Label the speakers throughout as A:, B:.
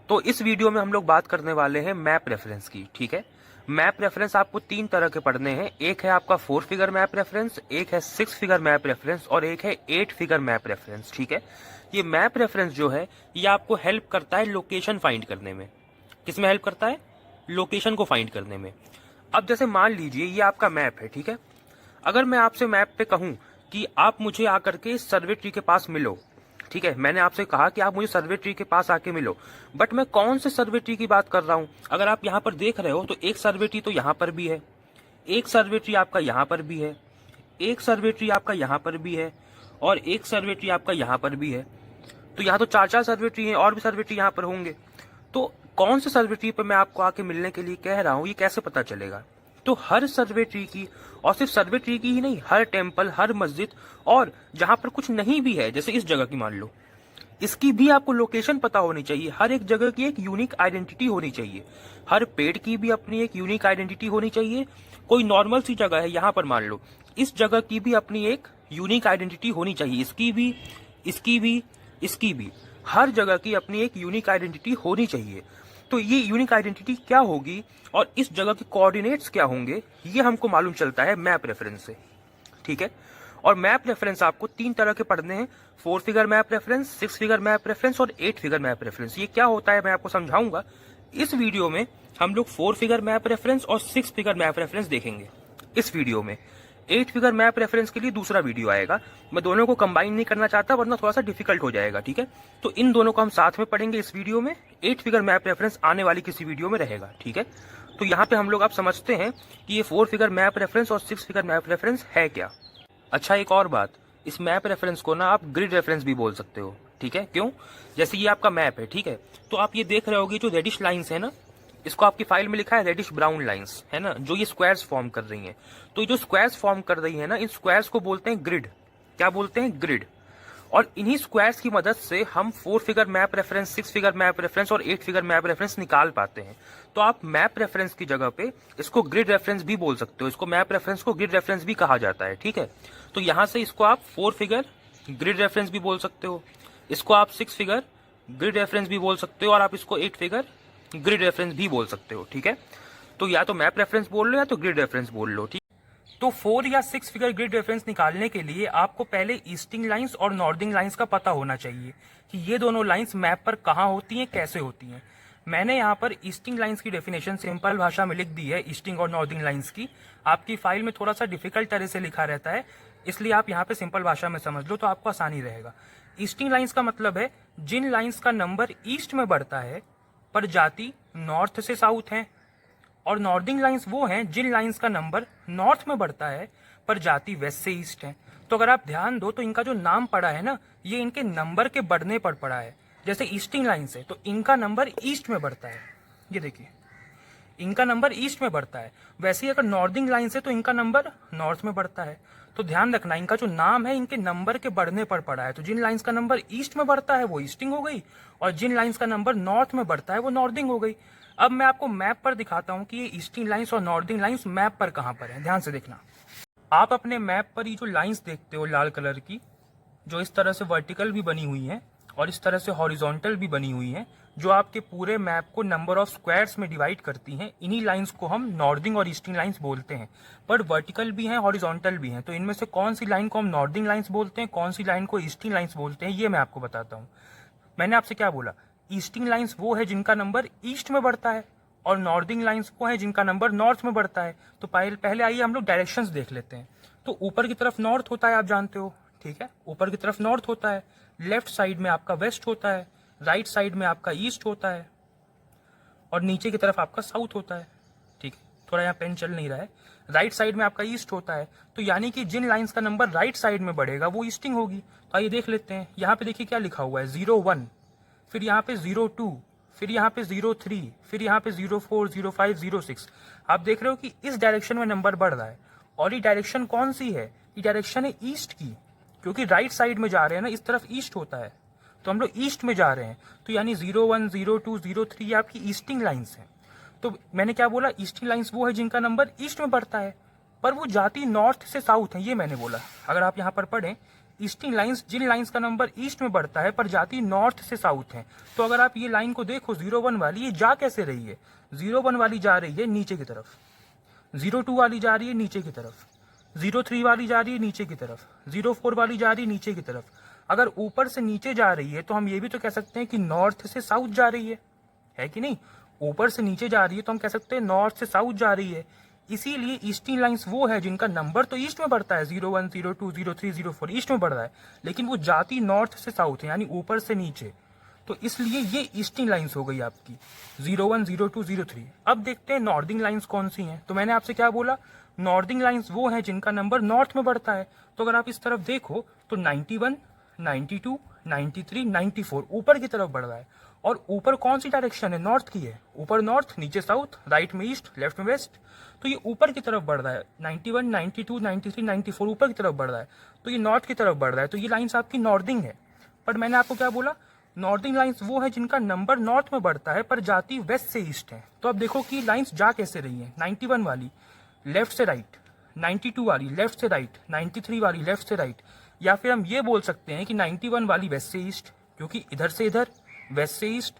A: तो इस वीडियो में हम लोग बात करने वाले हैं मैप रेफरेंस की। ठीक है, मैप रेफरेंस आपको 3 तरह के पढ़ने हैं। एक है आपका 4 फिगर मैप रेफरेंस, एक है 6 फिगर मैप रेफरेंस और एक है 8 फिगर मैप रेफरेंस। ठीक है, ये मैप रेफरेंस जो है ये आपको हेल्प करता है लोकेशन फाइंड करने में। किसमें हेल्प करता है? लोकेशन को फाइंड करने में। अब जैसे मान लीजिए ये आपका मैप है। ठीक है, अगर मैं आपसे मैप पे कहूं कि आप मुझे आकर के सर्वे ट्री के पास मिलो, ठीक है, मैंने आपसे कहा कि आप मुझे सर्वे ट्री के पास आके मिलो, बट मैं कौन से सर्वे ट्री की बात कर रहा हूं? अगर आप यहां पर देख रहे हो तो एक सर्वे ट्री तो यहां पर भी है, एक सर्वे ट्री आपका यहां पर भी है, एक सर्वे ट्री आपका यहां पर भी है और एक सर्वे ट्री आपका यहां पर भी है। तो यहाँ तो 4 सर्वे ट्री हैं और भी सर्वे ट्री यहाँ पर होंगे। तो कौन से सर्वे ट्री पर मैं आपको आके मिलने के लिए कह रहा हूँ ये कैसे पता चलेगा? तो हर सर्वे ट्री की, और सिर्फ सर्वे ट्री की ही नहीं, हर टेम्पल, हर मस्जिद और जहां पर कुछ नहीं भी है, जैसे इस जगह की मान लो, इसकी भी आपको लोकेशन पता होनी चाहिए। हर एक जगह की एक यूनिक आइडेंटिटी होनी चाहिए। हर पेड़ की भी अपनी एक यूनिक आइडेंटिटी होनी चाहिए। कोई नॉर्मल सी जगह है यहां पर मान लो, इस जगह की भी अपनी एक यूनिक आइडेंटिटी होनी चाहिए। इसकी भी, इसकी भी, इसकी भी, हर जगह की अपनी एक यूनिक आइडेंटिटी होनी चाहिए। तो ये यूनिक आइडेंटिटी क्या होगी और इस जगह के कोऑर्डिनेट्स क्या होंगे, ये हमको मालूम चलता है मैप रेफरेंस से। ठीक है, और मैप रेफरेंस आपको 3 तरह के पढ़ने हैं, 4 figure map reference, 6 figure map reference और 8 फिगर मैप रेफरेंस। ये क्या होता है मैं आपको समझाऊंगा। इस वीडियो में हम लोग 4 फिगर मैप रेफरेंस और 6 फिगर मैप रेफरेंस देखेंगे। इस वीडियो में 8 फिगर मैप रेफरेंस के लिए दूसरा वीडियो आएगा। मैं दोनों को कंबाइन नहीं करना चाहता वरना थोड़ा सा डिफिकल्ट हो जाएगा। ठीक है, तो इन दोनों को हम साथ में पढ़ेंगे इस वीडियो में। 8 फिगर मैप रेफरेंस आने वाली किसी वीडियो में रहेगा। ठीक है, तो यहाँ पे हम लोग आप समझते हैं कि ये 4 फिगर मैप रेफरेंस और 6 फिगर मैप रेफरेंस है क्या। अच्छा, एक और बात, इस मैप रेफरेंस को ना आप ग्रिड रेफरेंस भी बोल सकते हो। ठीक है, क्यों? जैसे ये आपका मैप है, ठीक है, तो आप ये देख रहे होगे जो रेडिश लाइंस है ना, इसको आपकी फाइल में लिखा है रेडिश ब्राउन लाइंस, है ना, जो ये स्क्वायर्स फॉर्म कर रही हैं। तो ये जो स्क्वायर्स फॉर्म कर रही है ना, इन स्क्वायर्स को बोलते हैं ग्रिड। क्या बोलते हैं? ग्रिड। और इन्हीं स्क्वायर्स की मदद से हम 4 figure map reference, 6 figure map reference और 8 फिगर मैप रेफरेंस निकाल पाते हैं। तो आप मैप रेफरेंस की जगह पे इसको ग्रिड रेफरेंस भी बोल सकते हो। इसको मैप रेफरेंस को ग्रिड रेफरेंस भी कहा जाता है। ठीक है, तो यहां से इसको आप 4 फिगर ग्रिड रेफरेंस भी बोल सकते हो, इसको आप 6 फिगर ग्रिड रेफरेंस भी बोल सकते हो और आप इसको 8 फिगर ग्रिड रेफरेंस भी बोल सकते हो। ठीक है, तो या तो मैप रेफरेंस बोल लो या तो ग्रिड रेफरेंस बोल लो। ठीक, तो 4 या 6 फिगर ग्रिड रेफरेंस निकालने के लिए आपको पहले ईस्टिंग लाइंस और नॉर्दिंग लाइंस का पता होना चाहिए कि ये दोनों लाइंस मैप पर कहाँ होती हैं, कैसे होती हैं। मैंने यहाँ पर ईस्टिंग लाइंस की डेफिनेशन सिंपल भाषा में लिख दी है, ईस्टिंग और नॉर्दिंग लाइंस की। आपकी फाइल में थोड़ा सा डिफिकल्ट तरह से लिखा रहता है, इसलिए आप यहाँ पे सिंपल भाषा में समझ लो तो आपको आसानी रहेगा। ईस्टिंग लाइंस का मतलब है जिन लाइंस का नंबर ईस्ट में बढ़ता है पर जाति नॉर्थ से साउथ है, और नॉर्दिंग लाइंस वो हैं जिन लाइंस का नंबर नॉर्थ में बढ़ता है पर जाती वेस्ट से ईस्ट है। तो अगर आप ध्यान दो तो इनका जो नाम पड़ा है ना, ये इनके नंबर के बढ़ने पर पड़ा है। जैसे ईस्टिंग लाइंस है तो इनका नंबर ईस्ट में बढ़ता है, ये देखिए इनका नंबर ईस्ट में बढ़ता है। वैसे ही अगर नॉर्दिंग लाइंस है तो इनका नंबर नॉर्थ में बढ़ता है। तो ध्यान रखना, इनका जो नाम है इनके नंबर के बढ़ने पर पड़ा है। तो जिन लाइंस का नंबर ईस्ट में बढ़ता है वो ईस्टिंग हो गई और जिन लाइंस का नंबर नॉर्थ में बढ़ता है वो नॉर्दिंग हो गई। अब मैं आपको मैप पर दिखाता हूं कि ये ईस्टिंग लाइंस और नॉर्दिंग लाइंस मैप पर कहां पर है। ध्यान से देखना, आप अपने मैप पर ये जो लाइंस देखते हो लाल कलर की, जो इस तरह से वर्टिकल भी बनी हुई है और इस तरह से हॉरिजॉन्टल भी बनी हुई है, जो आपके पूरे मैप को नंबर ऑफ स्क्वायर्स में डिवाइड करती हैं, इन्हीं लाइंस को हम नॉर्दिंग और ईस्टिंग लाइंस बोलते हैं। पर वर्टिकल भी हैं, हॉरिजॉन्टल भी हैं। तो इनमें से कौन सी लाइन को हम नॉर्दिंग लाइंस बोलते हैं, कौन सी लाइन को ईस्टिंग लाइंस बोलते हैं, ये मैं आपको बताता हूँ। मैंने आपसे क्या बोला? ईस्टिंग लाइंस वो है जिनका नंबर ईस्ट में बढ़ता है और नॉर्दिंग लाइंस वो है जिनका नंबर नॉर्थ में बढ़ता है। तो पहले आइए हम लोग डायरेक्शंस देख लेते हैं। तो ऊपर की तरफ नॉर्थ होता है, आप जानते हो, ठीक है, ऊपर की तरफ नॉर्थ होता है, लेफ्ट साइड में आपका वेस्ट होता है, राइट साइड में आपका ईस्ट होता है और नीचे की तरफ आपका साउथ होता है। ठीक है, थोड़ा यहाँ पेन चल नहीं रहा है। राइट साइड में आपका ईस्ट होता है, तो यानी कि जिन लाइंस का नंबर राइट साइड में बढ़ेगा वो ईस्टिंग होगी। तो आइए देख लेते हैं। यहाँ पे देखिए क्या लिखा हुआ है, 01, फिर यहाँ पे 02, फिर यहाँ पे 03, फिर यहाँ पे 04, 05, 06। आप देख रहे हो कि इस डायरेक्शन में नंबर बढ़ रहा है और ये डायरेक्शन कौन सी है? ये डायरेक्शन है ईस्ट की, क्योंकि राइट साइड में जा रहे हैं ना, इस तरफ ईस्ट होता है, तो हम लोग ईस्ट में जा रहे हैं। तो यानी 01, 02, 03 ये आपकी ईस्टिंग लाइंस हैं। तो मैंने क्या बोला? ईस्टिंग लाइंस वो है जिनका नंबर ईस्ट में बढ़ता है पर वो जाती नॉर्थ से साउथ है, ये मैंने बोला। अगर आप यहाँ पर पढ़ें,
B: ईस्टिंग लाइंस जिन लाइंस का नंबर ईस्ट में बढ़ता है पर जाती नॉर्थ से साउथ है। तो अगर आप ये लाइन को देखो 01 वाली, ये जा कैसे रही है? 01 वाली जा रही है नीचे की तरफ, 02 वाली जा रही है नीचे की तरफ, 03 वाली जा रही है नीचे की तरफ, 04 वाली जा रही है नीचे की तरफ। अगर ऊपर से नीचे जा रही है तो हम ये भी तो कह सकते हैं कि नॉर्थ से साउथ जा रही है कि नहीं? ऊपर से नीचे जा रही है तो हम कह सकते हैं नॉर्थ से साउथ जा रही है। इसीलिए ईस्टिंग लाइंस वो है जिनका नंबर तो ईस्ट में बढ़ता है, 01, 02, 03, 04 ईस्ट में बढ़ रहा है, लेकिन वो जाती नॉर्थ से साउथ है, यानी ऊपर से नीचे। तो इसलिए ये ईस्टिंग लाइंस हो गई आपकी 01, 02, 03। अब देखते हैं नॉर्दिंग लाइंस कौन सी हैं। तो मैंने आपसे क्या बोला, नॉर्दिंग लाइंस वो है जिनका नंबर नॉर्थ में बढ़ता है। तो अगर आप इस तरफ देखो तो 91, 92, 93, 94 ऊपर की तरफ बढ़ रहा है। और ऊपर कौन सी डायरेक्शन है? नॉर्थ की है। ऊपर नॉर्थ, नीचे साउथ, राइट में ईस्ट, लेफ्ट में वेस्ट। तो ये ऊपर की तरफ बढ़ रहा है। 91, 92, 93, 94 ऊपर की तरफ बढ़ रहा है, तो ये नॉर्थ की तरफ बढ़ रहा है। तो ये लाइंस आपकी नॉर्दिंग है। पर मैंने आपको क्या बोला, नॉर्दिंग लाइंस वो है जिनका नंबर नॉर्थ में बढ़ता है पर जाती वेस्ट से ईस्ट है। तो अब देखो कि लाइंस जा कैसे रही है। 91 वाली लेफ्ट से राइट, 92 वाली लेफ्ट से राइट, 93 वाली लेफ्ट से राइट। या फिर हम ये बोल सकते हैं कि 91 वाली वेस्ट से ईस्ट, क्योंकि इधर से इधर वेस्ट से ईस्ट,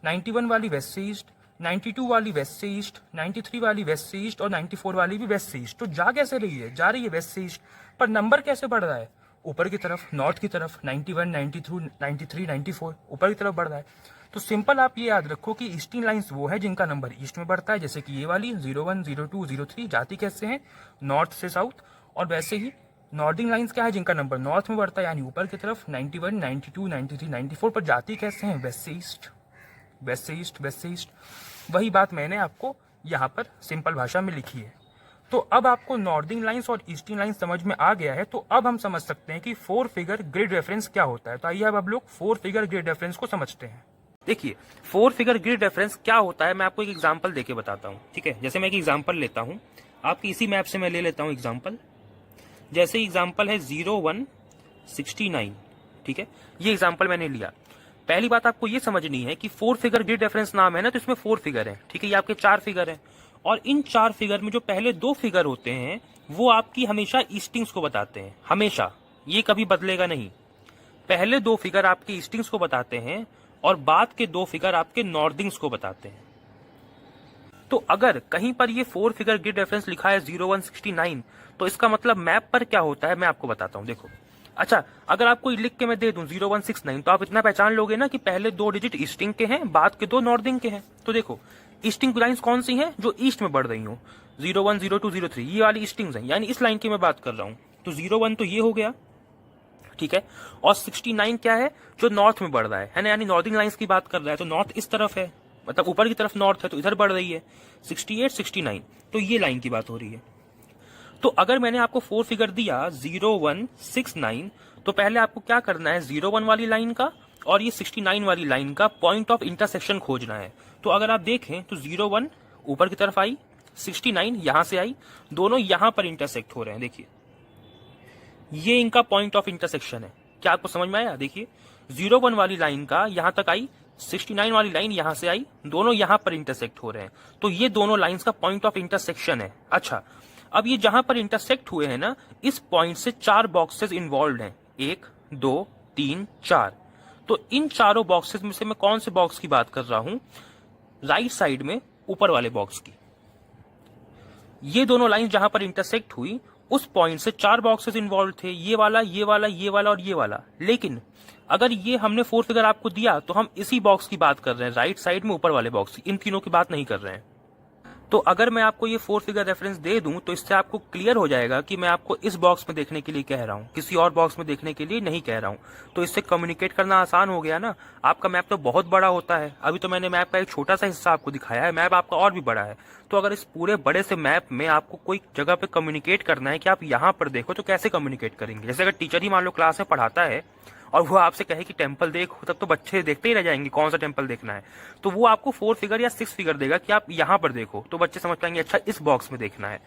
B: 91 वाली वेस्ट से ईस्ट, 92 वाली वेस्ट से ईस्ट, 93 वाली वेस्ट से ईस्ट और 94 वाली भी वेस्ट से ईस्ट। तो जा कैसे रही है? जा रही है वेस्ट से ईस्ट, पर नंबर कैसे बढ़ रहा है? ऊपर की तरफ, नॉर्थ की तरफ। 91, 92, 93, 94 ऊपर की तरफ बढ़ रहा है। तो सिंपल आप ये याद रखो कि ईस्टिंग लाइंस वो है जिनका नंबर ईस्ट में बढ़ता है, जैसे कि ये वाली 01, 02, 03 जाती कैसे हैं? नॉर्थ से साउथ। और वैसे ही नॉर्दिंग लाइंस क्या है? जिनका नंबर नॉर्थ में बढ़ता है, यानी ऊपर की तरफ। 91, 92, 93, 94 पर जाती कैसे हैं? वेस्ट से ईस्ट, वेस्ट से ईस्ट, वेस्ट से ईस्ट। वही बात मैंने आपको यहाँ पर सिंपल भाषा में लिखी है। तो अब आपको नॉर्दिंग लाइंस और ईस्टिंग लाइंस समझ में आ गया है। तो अब हम समझ सकते हैं कि 4 फिगर ग्रिड रेफरेंस क्या होता है। तो आइए अब लोग 4 फिगर ग्रिड रेफरेंस को समझते हैं।
A: देखिए 4 फिगर ग्रिड रेफरेंस क्या होता है, मैं आपको एक एग्जांपल देके बताता हूँ। ठीक है, जैसे मैं एक एग्जांपल लेता हूँ, आपकी इसी मैप से मैं ले लेता हूँ एग्जांपल। जैसे एग्जांपल है 0169। ठीक है, ये एग्जांपल मैंने लिया। पहली बात आपको ये समझनी है कि 4 फिगर ग्रिड रेफरेंस नाम है ना, तो इसमें 4 फिगर है। ठीक है, ये आपके 4 फिगर है। और इन 4 फिगर में जो पहले 2 फिगर होते हैं वो आपकी हमेशा ईस्टिंग्स को बताते हैं, हमेशा, ये कभी बदलेगा नहीं। पहले 2 फिगर आपके ईस्टिंग्स को बताते हैं और बाद के 2 फिगर आपके नॉर्दिंग्स को बताते हैं। तो अगर कहीं पर ये 4 फिगर ग्रिड रेफरेंस लिखा है 0169, तो इसका मतलब मैप पर क्या होता है मैं आपको बताता हूं। देखो, अच्छा, अगर आपको लिख के मैं दे दूं 0169, तो आप इतना पहचान लोगे ना कि पहले 2 डिजिट ईस्टिंग के हैं, बाद के 2 नॉर्दिंग के हैं। तो देखो, ईस्टिंग लाइंस कौन सी हैं? जो ईस्ट में बढ़ रही हो। 01, 02, 03 ये वाली ईस्टिंग्स हैं, यानी इस लाइन की मैं बात कर रहा हूं। तो 01 तो ये हो गया, ठीक है। और 69 क्या है? जो नॉर्थ में बढ़ रहा है ना, यानी नॉर्दिंग लाइंस की बात कर रहा है। तो नॉर्थ इस तरफ है, मतलब ऊपर की तरफ नॉर्थ है, तो इधर बढ़ रही है 68, 69। तो ये लाइन की बात हो रही है। तो अगर मैंने आपको 4 फिगर दिया 0169, तो पहले आपको क्या करना है? 01 वाली लाइन का और ये 69 वाली लाइन का पॉइंट ऑफ इंटरसेक्शन खोजना है। तो अगर आप देखें तो 01 ऊपर की तरफ आई, 69 यहां से आई, दोनों यहां पर इंटरसेक्ट हो रहे हैं। देखिए, ये इनका पॉइंट ऑफ इंटरसेक्शन है। क्या आपको समझ में आया? देखिए, 01 वाली लाइन का यहां तक आई, 69 वाली लाइन यहां से आई, दोनों यहां पर इंटरसेक्ट हो रहे हैं। तो ये दोनों लाइंस का पॉइंट ऑफ इंटरसेक्शन है। अच्छा, अब ये जहां पर इंटरसेक्ट हुए हैं ना, इस पॉइंट से 4 बॉक्सेस इन्वॉल्व हैं, 1, 2, 3, 4। तो इन चारों बॉक्सेस में से मैं कौन से बॉक्स की बात कर रहा हूं? राइट साइड में ऊपर वाले बॉक्स की। ये दोनों लाइन जहां पर इंटरसेक्ट हुई, उस पॉइंट से 4 बॉक्सेस इन्वॉल्व थे, ये वाला, ये वाला, ये वाला और ये वाला। लेकिन अगर ये हमने 4 फिगर आपको दिया तो हम इसी बॉक्स की बात कर रहे हैं, राइट साइड में ऊपर वाले बॉक्स की, इन तीनों की बात नहीं कर रहे हैं। तो अगर मैं आपको ये 4 फिगर रेफरेंस दे दूं तो इससे आपको क्लियर हो जाएगा कि मैं आपको इस बॉक्स में देखने के लिए कह रहा हूं, किसी और बॉक्स में देखने के लिए नहीं कह रहा हूं। तो इससे कम्युनिकेट करना आसान हो गया ना। आपका मैप तो बहुत बड़ा होता है, अभी तो मैंने मैप का एक छोटा सा हिस्सा आपको दिखाया है, मैप आपका और भी बड़ा है। तो अगर इस पूरे बड़े से मैप में आपको कोई जगह पे कम्युनिकेट करना है कि आप यहाँ पर देखो, तो कैसे कम्युनिकेट करेंगे? जैसे अगर टीचर ही मान लो क्लास में पढ़ाता है और वो आपसे कहे कि टेम्पल देखो, तब तो बच्चे देखते ही रह जाएंगे कौन सा टेम्पल देखना है। तो वो आपको 4 फिगर या 6 फिगर देगा कि आप यहाँ पर देखो, तो बच्चे समझ पाएंगे अच्छा इस बॉक्स में देखना है।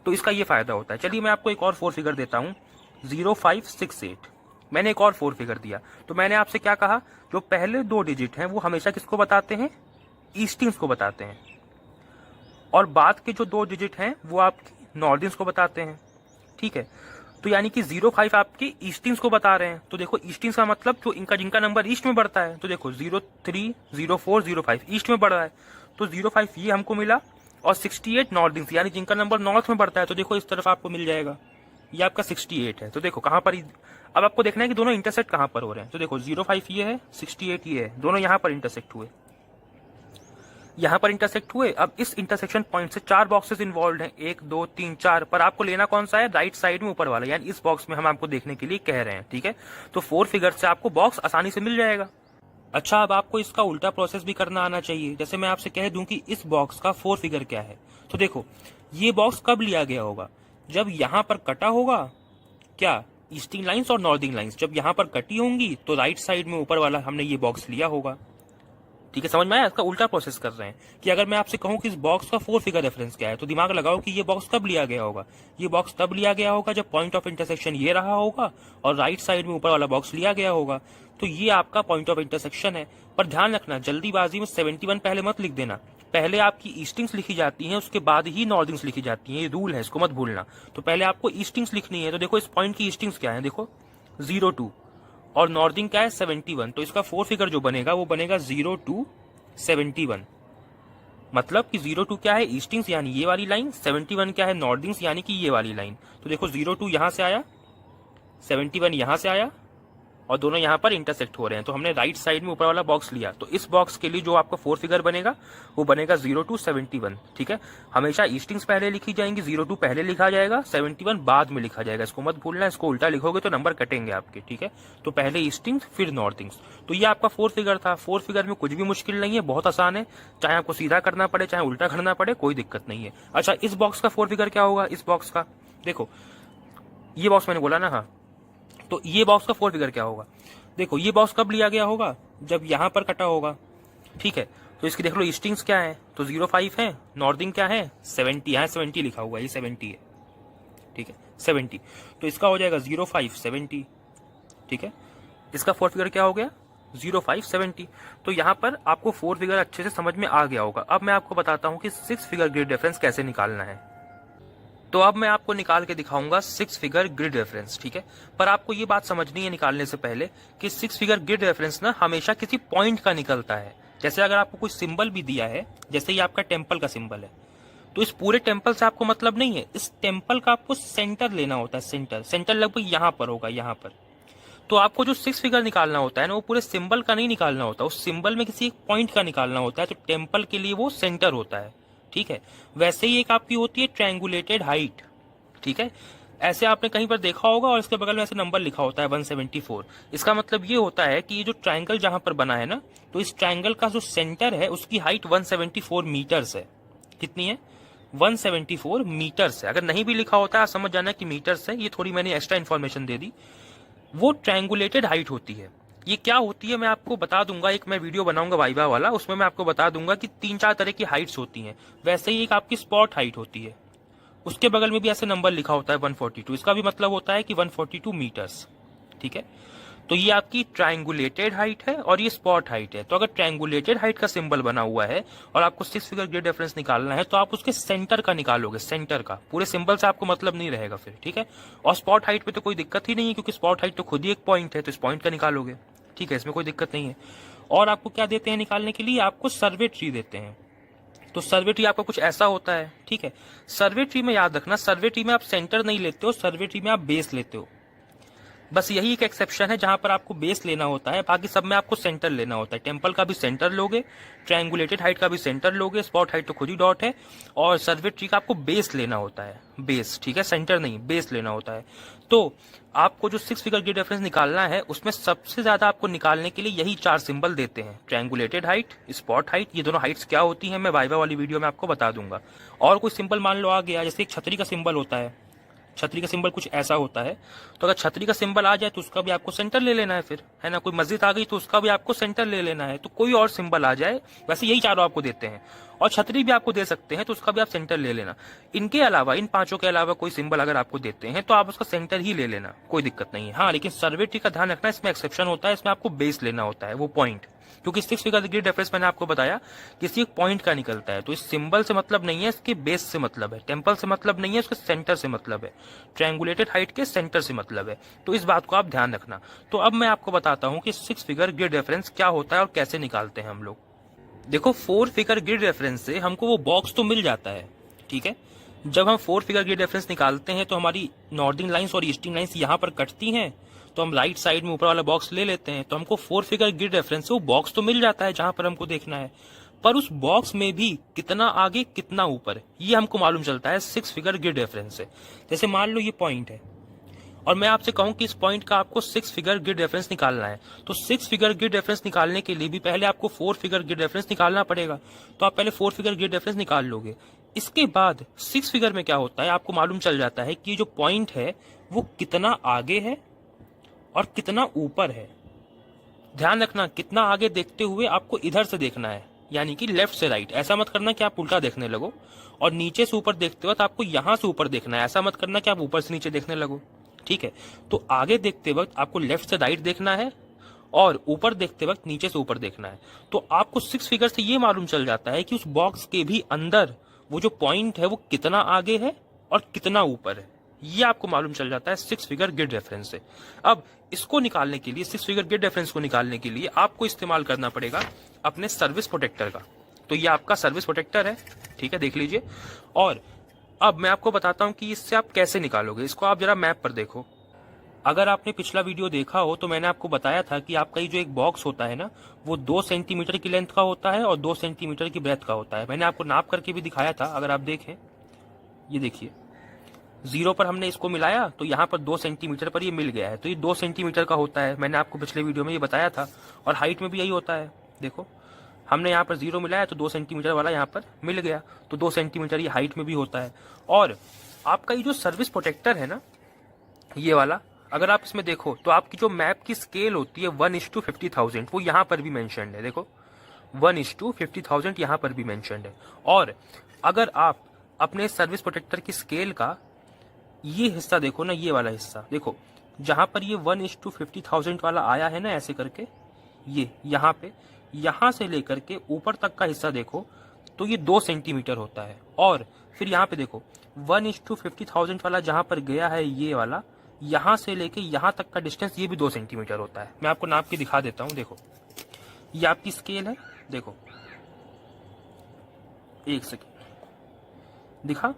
A: तो इसका ये फायदा होता है। चलिए मैं आपको एक और 4 फिगर देता हूँ, 0568। मैंने एक और 4 फिगर दिया। तो मैंने आपसे क्या कहा? जो पहले 2 डिजिट हैं वो हमेशा किसको बताते हैं? ईस्टिंग्स को बताते हैं। और बाद के जो 2 डिजिट हैं वो आपकी नॉर्दिंग्स को बताते हैं। ठीक है, तो यानी कि 05 आपके ईस्टिंग्स को बता रहे हैं। तो देखो ईस्टिंग्स का मतलब जो जिनका नंबर ईस्ट में बढ़ता है, तो देखो 03, 04, 05 ईस्ट में बढ़ रहा है, तो 05 ये हमको मिला। और 68 नॉर्थिंग्स यानी जिनका नंबर नॉर्थ में बढ़ता है, तो देखो इस तरफ आपको मिल जाएगा, ये आपका 68 है। तो देखो कहां पर, अब आपको देखना है कि दोनों इंटरसेक्ट कहां पर हो रहे हैं। तो देखो 05 ये है, 68 ये है, दोनों यहां पर इंटरसेक्ट हुए, यहां पर इंटरसेक्ट हुए। अब इस इंटरसेक्शन पॉइंट से 4 बॉक्सेस इन्वॉल्व हैं, 1 2 3 4, पर आपको लेना कौन सा है, राइट साइड में ऊपर वाला, यानी इस बॉक्स में हम आपको देखने के लिए कह रहे हैं। ठीक है, तो 4 फिगर से आपको बॉक्स आसानी से मिल जाएगा। अच्छा, अब आपको इसका उल्टा प्रोसेस भी करना आना चाहिए। जैसे मैं आपसे कह दूं कि इस बॉक्स का 4 फिगर क्या है, तो देखो ये बॉक्स कब लिया गया होगा, जब यहां पर कटा होगा क्या, ईस्टिंग लाइंस और नॉर्थिंग लाइंस जब यहां पर कटी होंगी, तो राइट साइड में ऊपर वाला हमने ये बॉक्स लिया होगा। ठीक है, समझ में आया, इसका उल्टा प्रोसेस कर रहे हैं कि अगर मैं आपसे कहूं कि इस बॉक्स का 4 फिगर रेफरेंस क्या है, तो दिमाग लगाओ कि ये बॉक्स कब लिया गया होगा। ये बॉक्स तब लिया गया होगा जब पॉइंट ऑफ इंटरसेक्शन ये रहा होगा और राइट साइड में ऊपर वाला बॉक्स लिया गया होगा। तो ये आपका पॉइंट ऑफ इंटरसेक्शन है। पर ध्यान रखना, जल्दीबाजी में 71 पहले मत लिख देना, पहले आपकी ईस्टिंग्स लिखी जाती हैं, उसके बाद ही नॉर्थिंग्स लिखी जाती हैं, ये रूल है, इसको मत भूलना। तो पहले आपको ईस्टिंग्स लिखनी है। तो देखो इस पॉइंट की ईस्टिंग्स क्या है, देखो 02 और नॉर्थिंग क्या है 71, तो इसका 4 फिगर जो बनेगा वो बनेगा 02 71। मतलब कि 02 क्या है, ईस्टिंग्स यानी ये वाली लाइन, 71 क्या है, नॉर्थिंग्स यानी कि ये वाली लाइन। तो देखो 02 यहां से आया, 71 यहां से आया और दोनों यहां पर इंटरसेक्ट हो रहे हैं। तो हमने राइट साइड में ऊपर वाला बॉक्स लिया, तो इस बॉक्स के लिए जो आपका 4 फिगर बनेगा वो बनेगा 02 71। ठीक है, हमेशा ईस्टिंग्स पहले लिखी जाएंगी, 02 पहले लिखा जाएगा, 71 बाद में लिखा जाएगा, इसको मत भूलना, इसको उल्टा लिखोगे तो नंबर कटेंगे आपके। ठीक है, तो पहले ईस्टिंग्स फिर नॉर्थिंग्स। तो ये आपका 4 फिगर था। 4 फिगर में कुछ भी मुश्किल नहीं है, बहुत आसान है, चाहे आपको सीधा करना पड़े चाहे उल्टा करना पड़े, कोई दिक्कत नहीं है। अच्छा, इस बॉक्स का 4 फिगर क्या होगा, इस बॉक्स का देखो, ये बॉक्स मैंने बोला ना, हाँ, तो ये बॉक्स का 4 फिगर क्या होगा, देखो ये बॉक्स कब लिया गया होगा, जब यहां पर कटा होगा। ठीक है, तो इसकी देख लो ईस्टिंग्स क्या है, तो 05 है, नॉर्थिंग क्या है 70, यहाँ 70 लिखा हुआ है, ये 70 है। ठीक है, 70, तो इसका हो जाएगा 05 70। ठीक है, इसका 4 फिगर क्या हो गया 05 70। तो यहां पर आपको 4 फिगर अच्छे से समझ में आ गया होगा। अब मैं आपको बताता हूं कि 6 फिगर ग्रिड रेफरेंस कैसे निकालना है। तो अब मैं आपको निकाल के दिखाऊंगा 6 फिगर ग्रिड रेफरेंस। ठीक है, पर आपको ये बात समझनी है निकालने से पहले कि 6 फिगर ग्रिड रेफरेंस ना हमेशा किसी पॉइंट का निकलता है। जैसे अगर आपको कोई सिंबल भी दिया है, जैसे ये आपका टेम्पल का सिंबल है, तो इस पूरे टेम्पल से आपको मतलब नहीं है, इस टेम्पल का आपको सेंटर लेना होता है। सेंटर लगभग यहां पर होगा, यहां पर। तो आपको जो 6 फिगर निकालना होता है ना, वो पूरे सिंबल का नहीं निकालना होता, उस सिंबल में किसी एक पॉइंट का निकालना होता है। तो टेम्पल के लिए वो सेंटर होता है। ठीक है, वैसे ही एक आपकी होती है ट्रायंगुलेटेड हाइट। ठीक है, ऐसे आपने कहीं पर देखा होगा और इसके बगल में ऐसे नंबर लिखा होता है 174। इसका मतलब ये होता है कि ये जो ट्रायंगल जहां पर बना है ना, तो इस ट्रायंगल का जो सेंटर है उसकी हाइट 174 मीटर्स है। कितनी है, 174 मीटर्स है। अगर नहीं भी लिखा होता है आप समझ जाना कि मीटर्स है, ये थोड़ी मैंने एक्स्ट्रा इन्फॉर्मेशन दे दी। वो ट्रायंगुलेटेड हाइट होती है। ये क्या होती है मैं आपको बता दूंगा, एक मैं वीडियो बनाऊंगा वाइवा वाला, उसमें मैं आपको बता दूंगा कि 3-4 तरह की हाइट्स होती हैं। वैसे ही एक आपकी स्पॉट हाइट होती है, उसके बगल में भी ऐसे नंबर लिखा होता है 142, इसका भी मतलब होता है कि 142 मीटर्स। ठीक है, तो ये आपकी ट्रायंगुलेटेड हाइट है और ये स्पॉट हाइट है। तो अगर ट्रायंगुलेटेड हाइट का सिंबल बना हुआ है और आपको 6 फिगर ग्रिड रेफरेंस निकालना है, तो आप उसके सेंटर का निकालोगे, सेंटर का, पूरे सिंबल से आपको मतलब नहीं रहेगा फिर। ठीक है, और स्पॉट हाइट पे तो कोई दिक्कत ही नहीं है, क्योंकि स्पॉट हाइट तो खुद ही एक पॉइंट है, तो इस पॉइंट का निकालोगे। ठीक है, इसमें कोई दिक्कत नहीं है। और आपको क्या देते हैं निकालने के लिए, आपको सर्वे ट्री देते हैं। तो सर्वे ट्री आपका कुछ ऐसा होता है। ठीक है, सर्वे ट्री में याद रखना, सर्वे ट्री में आप सेंटर नहीं लेते हो, सर्वे ट्री में आप बेस लेते हो। बस यही एक एक्सेप्शन है जहां पर आपको बेस लेना होता है, बाकी सब में आपको सेंटर लेना होता है। टेम्पल का भी सेंटर लोगे, ट्रायंगुलेटेड हाइट का भी सेंटर लोगे, स्पॉट हाइट तो खुद ही डॉट है, और सर्वे ट्री का आपको बेस लेना होता है, बेस। ठीक है, सेंटर नहीं, बेस लेना होता है। तो आपको जो 6 फिगर ग्रिड रेफरेंस निकालना है, उसमें सबसे ज्यादा आपको निकालने के लिए यही 4 सिंबल देते हैं, ट्रायंगुलेटेड हाइट, स्पॉट हाइट। ये दोनों हाइट्स क्या होती हैं मैं वाइवा वाली वीडियो में आपको बता दूंगा। और कोई सिंबल मान लो आ गया, जैसे एक छतरी का सिंबल होता है, छतरी का सिंबल कुछ ऐसा होता है, तो अगर छतरी का सिंबल आ जाए तो उसका भी आपको सेंटर ले लेना है फिर, है ना। कोई मस्जिद आ गई तो उसका भी आपको सेंटर ले लेना है। तो कोई और सिंबल आ जाए, वैसे यही चारों आपको देते हैं, और छतरी भी आपको दे सकते हैं, तो उसका भी आप सेंटर ले लेना। इनके अलावा, इन 5 के अलावा कोई सिंबल अगर आपको देते हैं तो आप उसका सेंटर ही ले लेना, कोई दिक्कत नहीं है। हाँ, लेकिन सर्वे ट्री का ध्यान रखना, इसमें एक्सेप्शन होता है, इसमें आपको बेस लेना होता है, वो पॉइंट। क्योंकि 6 फिगर ग्रिड रेफरेंस मैंने आपको बताया किसी एक पॉइंट का निकलता है, तो इस सिंबल से मतलब नहीं है, इसके बेस से मतलब है, टेम्पल से मतलब नहीं है, उसके सेंटर से मतलब है, ट्रायंगुलेटेड हाइट के सेंटर से मतलब है। तो इस बात को आप ध्यान रखना। तो अब मैं आपको बताता हूं कि 6 फिगर ग्रिड रेफरेंस क्या होता है और कैसे निकालते हैं हम लोग। देखो 4 फिगर ग्रिड रेफरेंस से हमको वो बॉक्स तो मिल जाता है, ठीक है। जब हम 4 फिगर ग्रिड रेफरेंस निकालते हैं तो हमारी नॉर्दर्न लाइंस और ईस्टर्न लाइंस यहाँ पर कटती हैं, तो हम राइट साइड में ऊपर वाला बॉक्स ले लेते हैं, तो हमको 4 फिगर ग्रिड रेफरेंस से वो बॉक्स तो मिल जाता है जहां पर हमको देखना है, पर उस बॉक्स में भी कितना आगे कितना ऊपर ये हमको मालूम चलता है 6 फिगर ग्रिड रेफरेंस से। जैसे मान लो ये पॉइंट है और मैं आपसे कहूं कि इस पॉइंट का आपको 6 फिगर ग्रिड रेफरेंस निकालना है, तो 6 फिगर ग्रिड रेफरेंस निकालने के लिए भी पहले आपको 4 फिगर ग्रिड रेफरेंस निकालना पड़ेगा। तो आप पहले 4 फिगर ग्रिड रेफरेंस निकाल लोगे, इसके बाद 6 फिगर में क्या होता है आपको मालूम चल जाता है कि जो पॉइंट है वो कितना आगे है और कितना ऊपर है। ध्यान रखना, कितना आगे देखते हुए आपको इधर से देखना है, यानी कि लेफ्ट से राइट। ऐसा मत करना कि आप उल्टा देखने लगो। और नीचे से ऊपर देखते वक्त आपको यहां से ऊपर देखना है, ऐसा मत करना कि आप ऊपर से नीचे देखने लगो, ठीक है। तो आगे देखते वक्त आपको लेफ्ट से राइट देखना है और ऊपर देखते वक्त नीचे से ऊपर देखना है। तो आपको 6 फिगर से ये मालूम चल जाता है कि उस बॉक्स के भी अंदर वो जो पॉइंट है वो कितना आगे है और कितना ऊपर है, ये आपको मालूम चल जाता है 6 फिगर ग्रिड रेफरेंस से। अब इसको निकालने के लिए, 6 फिगर ग्रिड रेफरेंस को निकालने के लिए आपको इस्तेमाल करना पड़ेगा अपने सर्विस प्रोटेक्टर का। तो ये आपका सर्विस प्रोटेक्टर है, ठीक है, देख लीजिए। और अब मैं आपको बताता हूं कि इससे आप कैसे निकालोगे। इसको आप जरा मैप पर देखो। अगर आपने पिछला वीडियो देखा हो तो मैंने आपको बताया था कि आपका ये जो एक बॉक्स होता है ना, वो 2 सेंटीमीटर की लेंथ का होता है और 2 सेंटीमीटर की ब्रेथ का होता है। मैंने आपको नाप करके भी दिखाया था, अगर आप देखें, ये देखिए 0 पर हमने इसको मिलाया तो यहाँ पर 2 सेंटीमीटर पर ये मिल गया है, तो ये 2 सेंटीमीटर का होता है। मैंने आपको पिछले वीडियो में ये बताया था। और हाइट में भी यही होता है। देखो हमने यहाँ पर 0 मिलाया तो 2 सेंटीमीटर वाला यहाँ पर मिल गया, तो 2 सेंटीमीटर ये हाइट में भी होता है। और आपका ये जो सर्विस प्रोटेक्टर है ना, ये वाला, अगर आप इसमें देखो तो आपकी जो मैप की स्केल होती है 1:50,000, वो यहाँ पर भी मेंशन्ड है। देखो 1:50,000 यहाँ पर भी मेंशन्ड है। और अगर आप अपने सर्विस प्रोटेक्टर की स्केल का ये हिस्सा देखो ना, ये वाला हिस्सा देखो, जहां पर ये 1:50,000 वाला आया है ना, ऐसे करके ये यहाँ पे, यहाँ से लेकर के ऊपर तक का हिस्सा देखो तो ये 2 सेंटीमीटर होता है। और फिर यहाँ पे देखो 1:50,000 वाला जहां पर गया है, ये वाला, यहाँ से लेके यहाँ तक का डिस्टेंस ये भी 2 सेंटीमीटर होता है। मैं आपको नाप के दिखा देता हूँ। देखो ये आपकी स्केल है, देखो एक सेकेंड दिखा,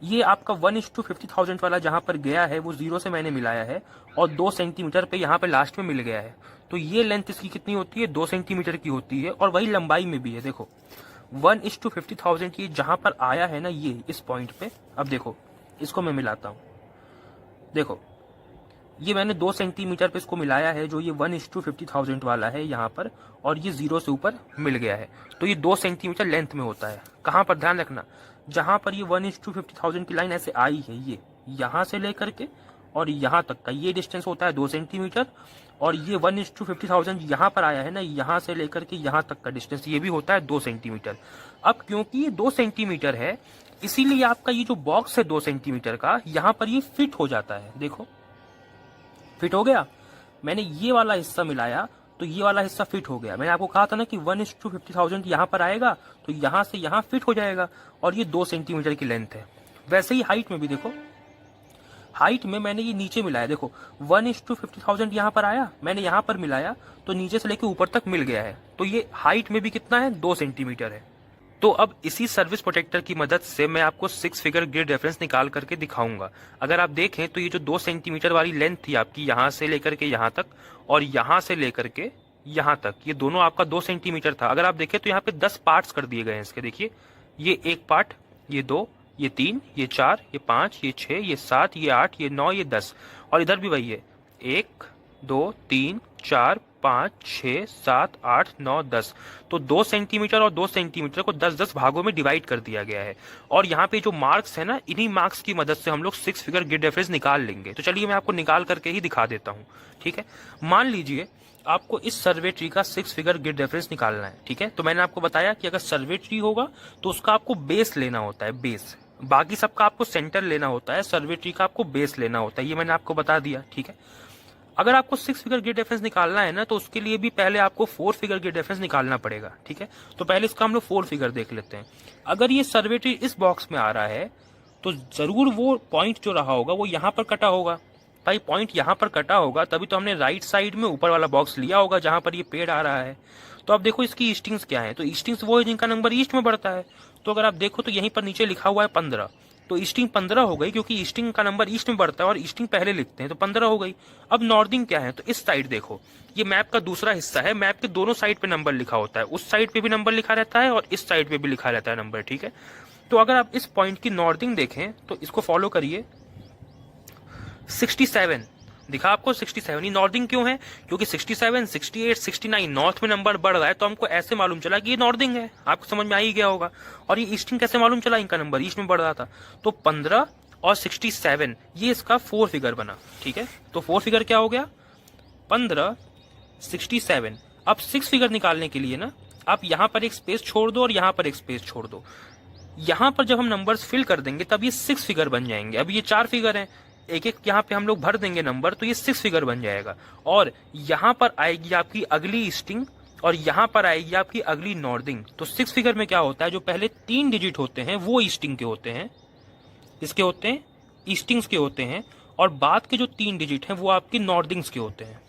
A: ये आपका 1:50,000 वाला जहां पर गया है वो 0 से मैंने मिलाया है और 2 सेंटीमीटर पे यहाँ पे लास्ट में मिल गया है। तो ये लेंथ इसकी कितनी होती है, 2 सेंटीमीटर की होती है। और वही लंबाई में भी है। देखो 1:50,000 ये जहां पर आया है ना, ये इस पॉइंट पे, अब देखो इसको मैं मिलाता हूँ। देखो ये मैंने 2 सेंटीमीटर पे इसको मिलाया है, जो ये 1:50,000 वाला है यहाँ पर, और ये 0 से ऊपर मिल गया है, तो ये 2 सेंटीमीटर लेंथ में होता है। कहाँ पर, ध्यान रखना, जहां पर ये 1:50,000 की लाइन ऐसे आई है, ये यहाँ से लेकर के और यहाँ तक का ये डिस्टेंस होता है 2 सेंटीमीटर। और ये 1:50,000 यहाँ पर आया है ना, यहाँ से लेकर के यहाँ तक का डिस्टेंस ये भी होता है 2 सेंटीमीटर। अब क्योंकि ये 2 सेंटीमीटर है, इसीलिए आपका ये जो बॉक्स है 2 सेंटीमीटर का, यहाँ पर ये फिट हो जाता है। देखो फिट हो गया। मैंने ये वाला हिस्सा मिलाया तो ये वाला हिस्सा फिट हो गया। मैंने आपको कहा था ना कि 1:50,000 यहाँ पर आएगा तो यहाँ से यहाँ फिट हो जाएगा, और ये 2 सेंटीमीटर की लेंथ है। वैसे ही हाइट में भी देखो, हाइट में मैंने ये नीचे मिलाया, देखो 1:50,000 यहाँ पर आया, मैंने यहाँ पर मिलाया तो नीचे से लेकर ऊपर तक मिल गया है, तो ये हाइट में भी कितना है, 2 सेंटीमीटर है। तो अब इसी सर्विस प्रोटेक्टर की मदद से मैं आपको 6 फिगर ग्रिड रेफरेंस निकाल करके दिखाऊंगा। अगर आप देखें तो ये जो 2 सेंटीमीटर वाली लेंथ थी आपकी, यहाँ से लेकर के यहाँ तक और यहाँ से लेकर के यहाँ तक, ये दोनों आपका 2 सेंटीमीटर था। अगर आप देखें तो यहाँ पे 10 पार्ट्स कर दिए गए हैं इसके। देखिए ये 1 पार्ट, ये 2, ये 3, ये 4, ये 5, ये 6, ये 7, ये 8, ये 9, ये 10, और इधर भी वही है, 1 2 3 4 5 6 7 8 9 10। तो 2 सेंटीमीटर और 2 सेंटीमीटर को 10-10 भागों में डिवाइड कर दिया गया है। और यहाँ पे जो मार्क्स है ना, इन्हीं मार्क्स की मदद से हम लोग 6 फिगर ग्रिड रेफरेंस निकाल लेंगे। तो चलिए मैं आपको निकाल करके ही दिखा देता हूँ, ठीक है। मान लीजिए आपको इस सर्वे ट्री का 6 फिगर ग्रिड रेफरेंस निकालना है, ठीक है। तो मैंने आपको बताया कि अगर सर्वे ट्री होगा तो उसका आपको बेस लेना होता है, बेस। बाकी सबका आपको सेंटर लेना होता है, सर्वे ट्री का आपको बेस लेना होता है, ये मैंने आपको बता दिया, ठीक है। अगर आपको 6 फिगर गियर डिफरेंस निकालना है ना, तो उसके लिए भी पहले आपको 4 फिगर गियर डिफरेंस निकालना पड़ेगा, ठीक है। तो पहले इसका हम लोग 4 फिगर देख लेते हैं। अगर ये सर्वे ट्री इस बॉक्स में आ रहा है तो जरूर वो पॉइंट जो रहा होगा वो यहाँ पर कटा होगा। भाई पॉइंट यहाँ पर कटा होगा तभी तो हमने राइट साइड में ऊपर वाला बॉक्स लिया होगा जहां पर ये पेड़ आ रहा है। तो अब देखो इसकी ईस्टिंग्स क्या है, तो ईस्टिंग्स वो है जिनका नंबर ईस्ट में बढ़ता है। तो अगर आप देखो तो यहीं पर नीचे लिखा हुआ है 15, तो ईस्टिंग 15 हो गई, क्योंकि ईस्टिंग का नंबर ईस्ट में बढ़ता है और ईस्टिंग पहले लिखते हैं, तो 15 हो गई। अब नॉर्दिंग क्या है, तो इस साइड देखो, ये मैप का दूसरा हिस्सा है। मैप के दोनों साइड पे नंबर लिखा होता है, उस साइड पे भी नंबर लिखा रहता है और इस साइड पे भी लिखा रहता है नंबर, ठीक है। तो अगर आप इस पॉइंट की नॉर्दिंग देखें तो इसको फॉलो करिए, 67 दिखा आपको 67। ये नॉर्दिंग क्यों है, क्योंकि 67, 68, 69 नॉर्थ में नंबर बढ़ रहा है, तो हमको ऐसे मालूम चला कि ये नॉर्दिंग है। आपको समझ में आ ही गया होगा। और ये ईस्टिंग कैसे मालूम चला, इनका नंबर ईस्ट में बढ़ रहा था। तो 15 और 67 ये इसका 4 फिगर बना, ठीक है। तो 4 फिगर क्या हो गया, 15, 67। अब 6 फिगर निकालने के लिए ना आप यहां पर एक स्पेस छोड़ दो और यहां पर एक स्पेस छोड़ दो। यहां पर जब हम नंबर्स फिल कर देंगे तब ये 6 फिगर बन जाएंगे। अब ये 4 फिगर हैं, एक एक यहाँ पे हम लोग भर देंगे नंबर, तो ये 6 फिगर बन जाएगा। और यहाँ पर आएगी आपकी अगली ईस्टिंग और यहाँ पर आएगी आपकी अगली नॉर्दिंग। तो 6 फिगर में क्या होता है, जो पहले 3 डिजिट होते हैं वो ईस्टिंग के होते हैं, इसके होते हैं ईस्टिंग्स के होते हैं, और बाद के जो 3 डिजिट हैं वो आपकी नॉर्दिंग्स के होते हैं,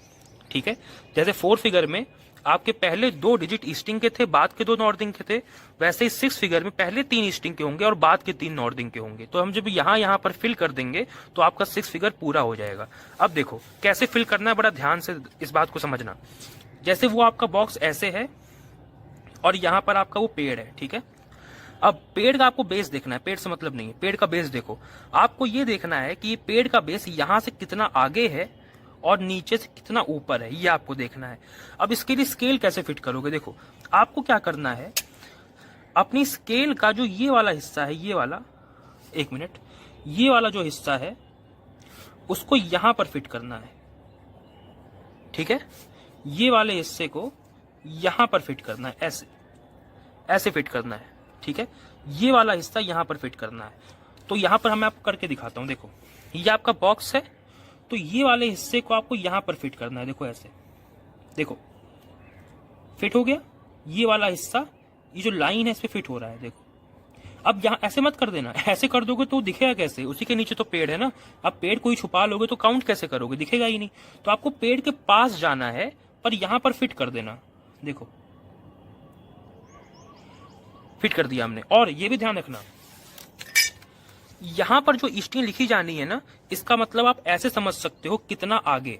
A: ठीक है। जैसे 4 फिगर में आपके पहले 2 डिजिट ईस्टिंग के थे, बाद के 2 नॉर्दिंग के थे, वैसे ही 6 फिगर में पहले 3 ईस्टिंग के होंगे और बाद के 3 नॉर्दिंग के होंगे। तो हम जब यहाँ पर फिल कर देंगे तो आपका 6 फिगर पूरा हो जाएगा। अब देखो कैसे फिल करना है, बड़ा ध्यान से इस बात को समझना। जैसे वो आपका बॉक्स ऐसे है और यहाँ पर आपका वो पेड़ है, ठीक है। अब पेड़ का आपको बेस देखना है, पेड़ से मतलब नहीं है, पेड़ का बेस देखो। आपको ये देखना है कि ये पेड़ का बेस यहाँ से कितना आगे है और नीचे से कितना ऊपर है, ये आपको देखना है। अब इसके लिए स्केल कैसे फिट करोगे, देखो आपको क्या करना है, अपनी स्केल का जो ये वाला हिस्सा है, ये वाला, एक मिनट, ये वाला जो हिस्सा है उसको यहां पर फिट करना है, ठीक है। ये वाले हिस्से को यहां पर फिट करना है, ऐसे ऐसे फिट करना है, ठीक है। ये वाला हिस्सा यहां पर फिट करना है। तो यहां पर मैं आपको करके दिखाता हूं, देखो ये आपका बॉक्स है, तो ये वाले हिस्से को आपको यहां पर फिट करना है, देखो ऐसे, देखो फिट हो गया। ये वाला हिस्सा, ये जो लाइन है इस पे फिट हो रहा है, देखो। अब यहां ऐसे मत कर देना, ऐसे कर दोगे तो दिखेगा कैसे, उसी के नीचे तो पेड़ है ना। अब पेड़ कोई छुपा लोगे तो काउंट कैसे करोगे, दिखेगा ही नहीं। तो आपको पेड़ के पास जाना है पर यहां पर फिट कर देना, देखो फिट कर दिया हमने। और ये भी ध्यान रखना, यहां पर जो ईस्टिंग लिखी जानी है ना, इसका मतलब आप ऐसे समझ सकते हो कितना आगे,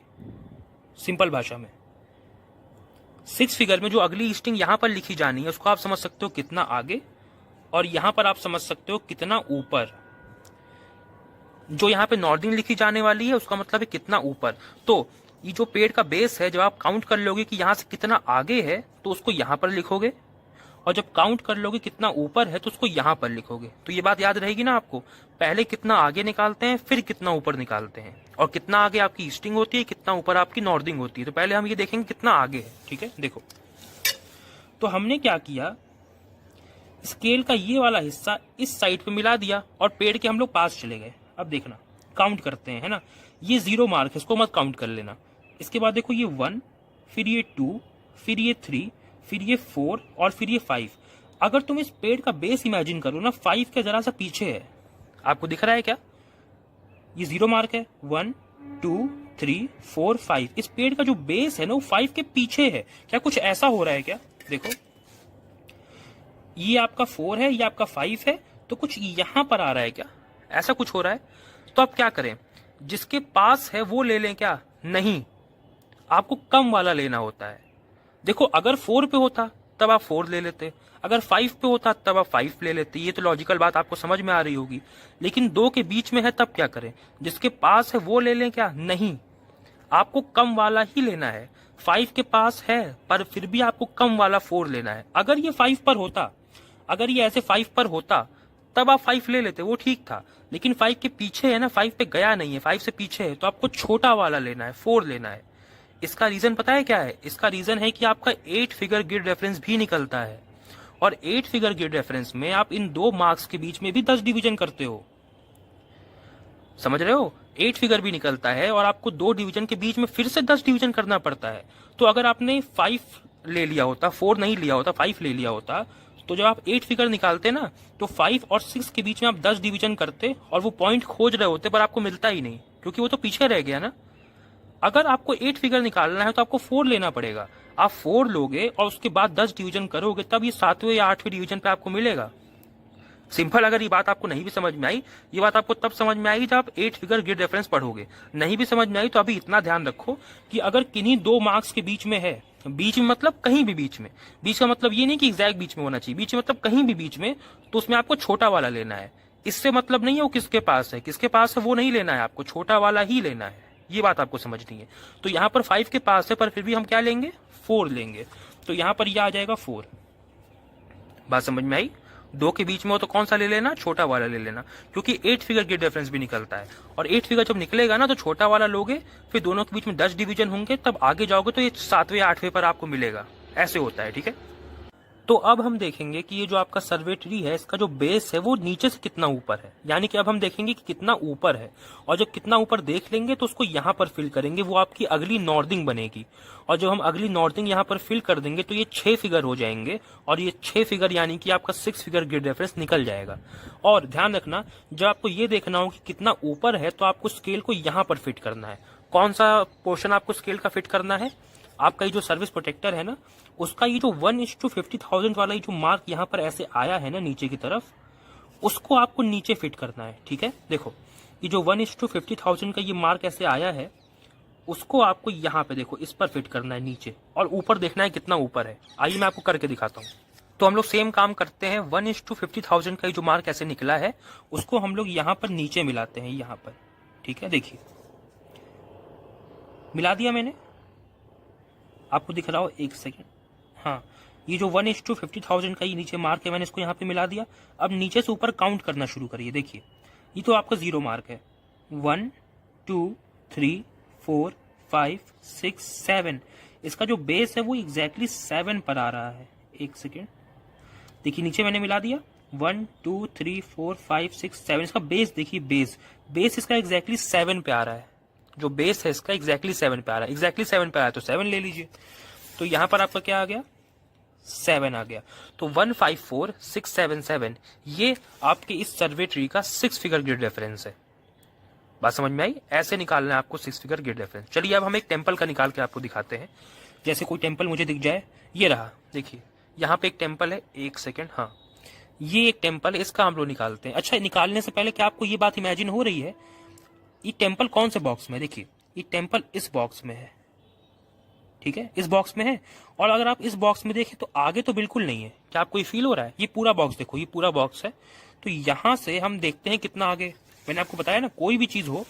A: सिंपल भाषा में 6 फिगर में जो अगली ईस्टिंग यहां पर लिखी जानी है उसको आप समझ सकते हो कितना आगे, और यहां पर आप समझ सकते हो कितना ऊपर। जो यहां पे नॉर्दिंग लिखी जाने वाली है उसका मतलब है कितना ऊपर। तो ये जो पेड़ का बेस है, जब आप काउंट कर लोगे कि यहां से कितना आगे है तो उसको यहां पर लिखोगे, और जब काउंट कर लोगे कितना ऊपर है तो उसको यहां पर लिखोगे। तो ये बात याद रहेगी ना आपको, पहले कितना आगे निकालते हैं फिर कितना ऊपर निकालते हैं, और कितना आगे आपकी ईस्टिंग होती है, कितना ऊपर आपकी नॉर्दिंग होती है। तो पहले हम ये देखेंगे कितना आगे है, ठीक है। देखो तो हमने क्या किया, स्केल का ये वाला हिस्सा इस साइड पे मिला दिया और पेड़ के हम लोग पास चले गए। अब देखना काउंट करते हैं, है ना, ये 0 मार्क है, इसको मत काउंट कर लेना। इसके बाद देखो ये 1, फिर ये 2, फिर ये 3, फिर ये 4 और फिर ये 5। अगर तुम इस पेड़ का बेस इमेजिन करो ना, 5 के जरा सा पीछे है, आपको दिख रहा है क्या, ये 0 मार्क है, 1, 2, 3, 4, 5। इस पेड़ का जो बेस है ना वो 5 के पीछे है। क्या कुछ ऐसा हो रहा है क्या, देखो ये आपका 4 है, ये आपका 5 है, तो कुछ यहां पर आ रहा है क्या, ऐसा कुछ हो रहा है। तो अब क्या करें, जिसके पास है वो ले लें क्या, नहीं, आपको कम वाला लेना होता है। देखो अगर 4 पे होता तब आप 4 ले लेते, अगर 5 पे होता तब आप 5 ले लेते, ये तो लॉजिकल बात आपको समझ में आ रही होगी। लेकिन 2 के बीच में है तब क्या करें, जिसके पास है वो ले लें क्या, नहीं, आपको कम वाला ही लेना है। 5 के पास है पर फिर भी आपको कम वाला 4 लेना है। अगर ये 5 पर होता, अगर ये ऐसे 5 पर होता तब आप 5 ले लेते, वो ठीक था। लेकिन 5 के पीछे है ना, 5 पे गया नहीं है, 5 से पीछे है, तो आपको छोटा वाला लेना है, 4 लेना है। इसका रीजन पता है क्या है, इसका रीजन है कि आपका 8 फिगर ग्रिड रेफरेंस भी निकलता है, और 8 फिगर ग्रिड रेफरेंस में आप इन 2 मार्क्स के बीच में भी 10 डिवीजन करते हो, समझ रहे हो। 8 फिगर भी निकलता है और आपको 2 डिवीजन के बीच में फिर से 10 डिवीजन करना पड़ता है। तो अगर आपने 5 ले लिया होता, 4 नहीं लिया होता, 5 ले लिया होता, तो जब आप 8 फिगर निकालते ना तो 5 और 6 के बीच में आप 10 डिवीजन करते और वो पॉइंट खोज रहे होते पर आपको मिलता ही नहीं, क्योंकि वो तो पीछे रह गया ना। अगर आपको 8 फिगर निकालना है तो आपको 4 लेना पड़ेगा। आप 4 लोगे और उसके बाद 10 डिवीजन करोगे, तब ये 7वें या 8वें डिवीजन पे आपको मिलेगा। सिंपल। अगर ये बात आपको नहीं भी समझ में आई, ये बात आपको तब समझ में आएगी जब आप 8 फिगर ग्रिड रेफरेंस पढ़ोगे। नहीं भी समझ में आई तो अभी इतना ध्यान रखो कि अगर किन्हीं 2 मार्क्स के बीच में है, बीच में मतलब कहीं भी बीच में, बीच का मतलब ये नहीं कि एग्जैक्ट बीच में होना चाहिए, बीच में मतलब कहीं भी बीच में, तो उसमें आपको छोटा वाला लेना है। इससे मतलब नहीं है वो किसके पास है वो नहीं लेना है, आपको छोटा वाला ही लेना है। ये बात आपको समझनी है। तो यहाँ पर 5 के पास है पर फिर भी हम क्या लेंगे, 4 लेंगे। तो यहाँ पर यह आ जाएगा 4। बात समझ में आई। 2 के बीच में हो तो कौन सा ले लेना, छोटा वाला ले लेना, क्योंकि 8 फिगर ग्रिड रेफरेंस भी निकलता है। और 8 फिगर जब निकलेगा ना तो छोटा वाला लोगे, फिर दोनों के बीच में 10 डिवीजन होंगे, तब आगे जाओगे तो ये 7वें 8वें पर आपको मिलेगा। ऐसे होता है, ठीक है। तो अब हम देखेंगे कि ये जो आपका सर्वे ट्री है, इसका जो बेस है वो नीचे से कितना ऊपर है। यानी कि अब हम देखेंगे कि कितना ऊपर है, और जब कितना ऊपर देख लेंगे तो उसको यहाँ पर फिल करेंगे, वो आपकी अगली नॉर्दिंग बनेगी। और जब हम अगली नॉर्दिंग यहाँ पर फिल कर देंगे तो ये 6 फिगर हो जाएंगे, और ये 6 फिगर यानी कि आपका 6 फिगर ग्रिड रेफरेंस निकल जाएगा। और ध्यान रखना, जब आपको ये देखना हो कि कितना ऊपर है तो आपको स्केल को यहाँ पर फिट करना है। कौन सा पोर्शन आपको स्केल का फिट करना है, आपका ये जो सर्विस प्रोटेक्टर है ना, उसका ये जो 1:50,000 वाला ये जो मार्क यहाँ पर ऐसे आया है ना नीचे की तरफ, उसको आपको नीचे फिट करना है। ठीक है, देखो ये जो 1:50,000 का ये मार्क ऐसे आया है, उसको आपको यहाँ पे देखो इस पर फिट करना है नीचे, और ऊपर देखना है कितना ऊपर है। आइए मैं आपको करके दिखाता हूँ। तो हम लोग सेम काम करते हैं। 1:50,000 का जो मार्क ऐसे निकला है, उसको हम लोग यहाँ पर नीचे मिलाते हैं, यहाँ पर। ठीक है, देखिए मिला दिया मैंने, आपको दिख रहा हो, एक सेकेंड। हाँ, ये जो 1:50,000 का ये नीचे मार्क है, मैंने इसको यहाँ पे मिला दिया। अब नीचे से ऊपर काउंट करना शुरू करिए। देखिए ये तो आपका 0 मार्क है। 1 2 3 4 5 6 7, इसका जो बेस है वो एग्जैक्टली 7 पर आ रहा है। एक सेकेंड, देखिए नीचे मैंने मिला दिया 1 2 3 4 5 6 7, इसका बेस देखिए, बेस इसका एग्जैक्टली 7 पे आ रहा है। जो बेस है इसका एग्जैक्टली 7 पे आ रहा है, एग्जैक्टली 7 पे आया तो 7 ले लीजिए। तो यहां पर आपका क्या आ गया, 7 आ गया। तो 154677 ये आपके इस सर्वे ट्री का 6 फिगर ग्रिड रेफरेंस है। बात समझ में आई। ऐसे निकालना है आपको 6 फिगर ग्रिड रेफरेंस। चलिए अब हम एक टेम्पल का निकाल के आपको दिखाते हैं। जैसे कोई टेम्पल मुझे दिख जाए, ये रहा, देखिए यहाँ पे एक टेम्पल है। एक सेकेंड, हाँ ये एक टेम्पल है, इसका हम लोग निकालते हैं। अच्छा, निकालने से पहले क्या आपको ये बात इमेजिन हो रही है, ये टेम्पल कौन से बॉक्स में है? देखिए ये टेम्पल इस बॉक्स में है, ठीक है, इस बॉक्स में है। और अगर आप इस बॉक्स में देखें तो आगे तो बिल्कुल नहीं है। क्या आपको ये फील हो रहा है? ये पूरा बॉक्स देखो, ये पूरा बॉक्स है। तो यहां से हम देखते हैं कितना आगे। मैंने आपको बताया ना, कोई भी चीज हो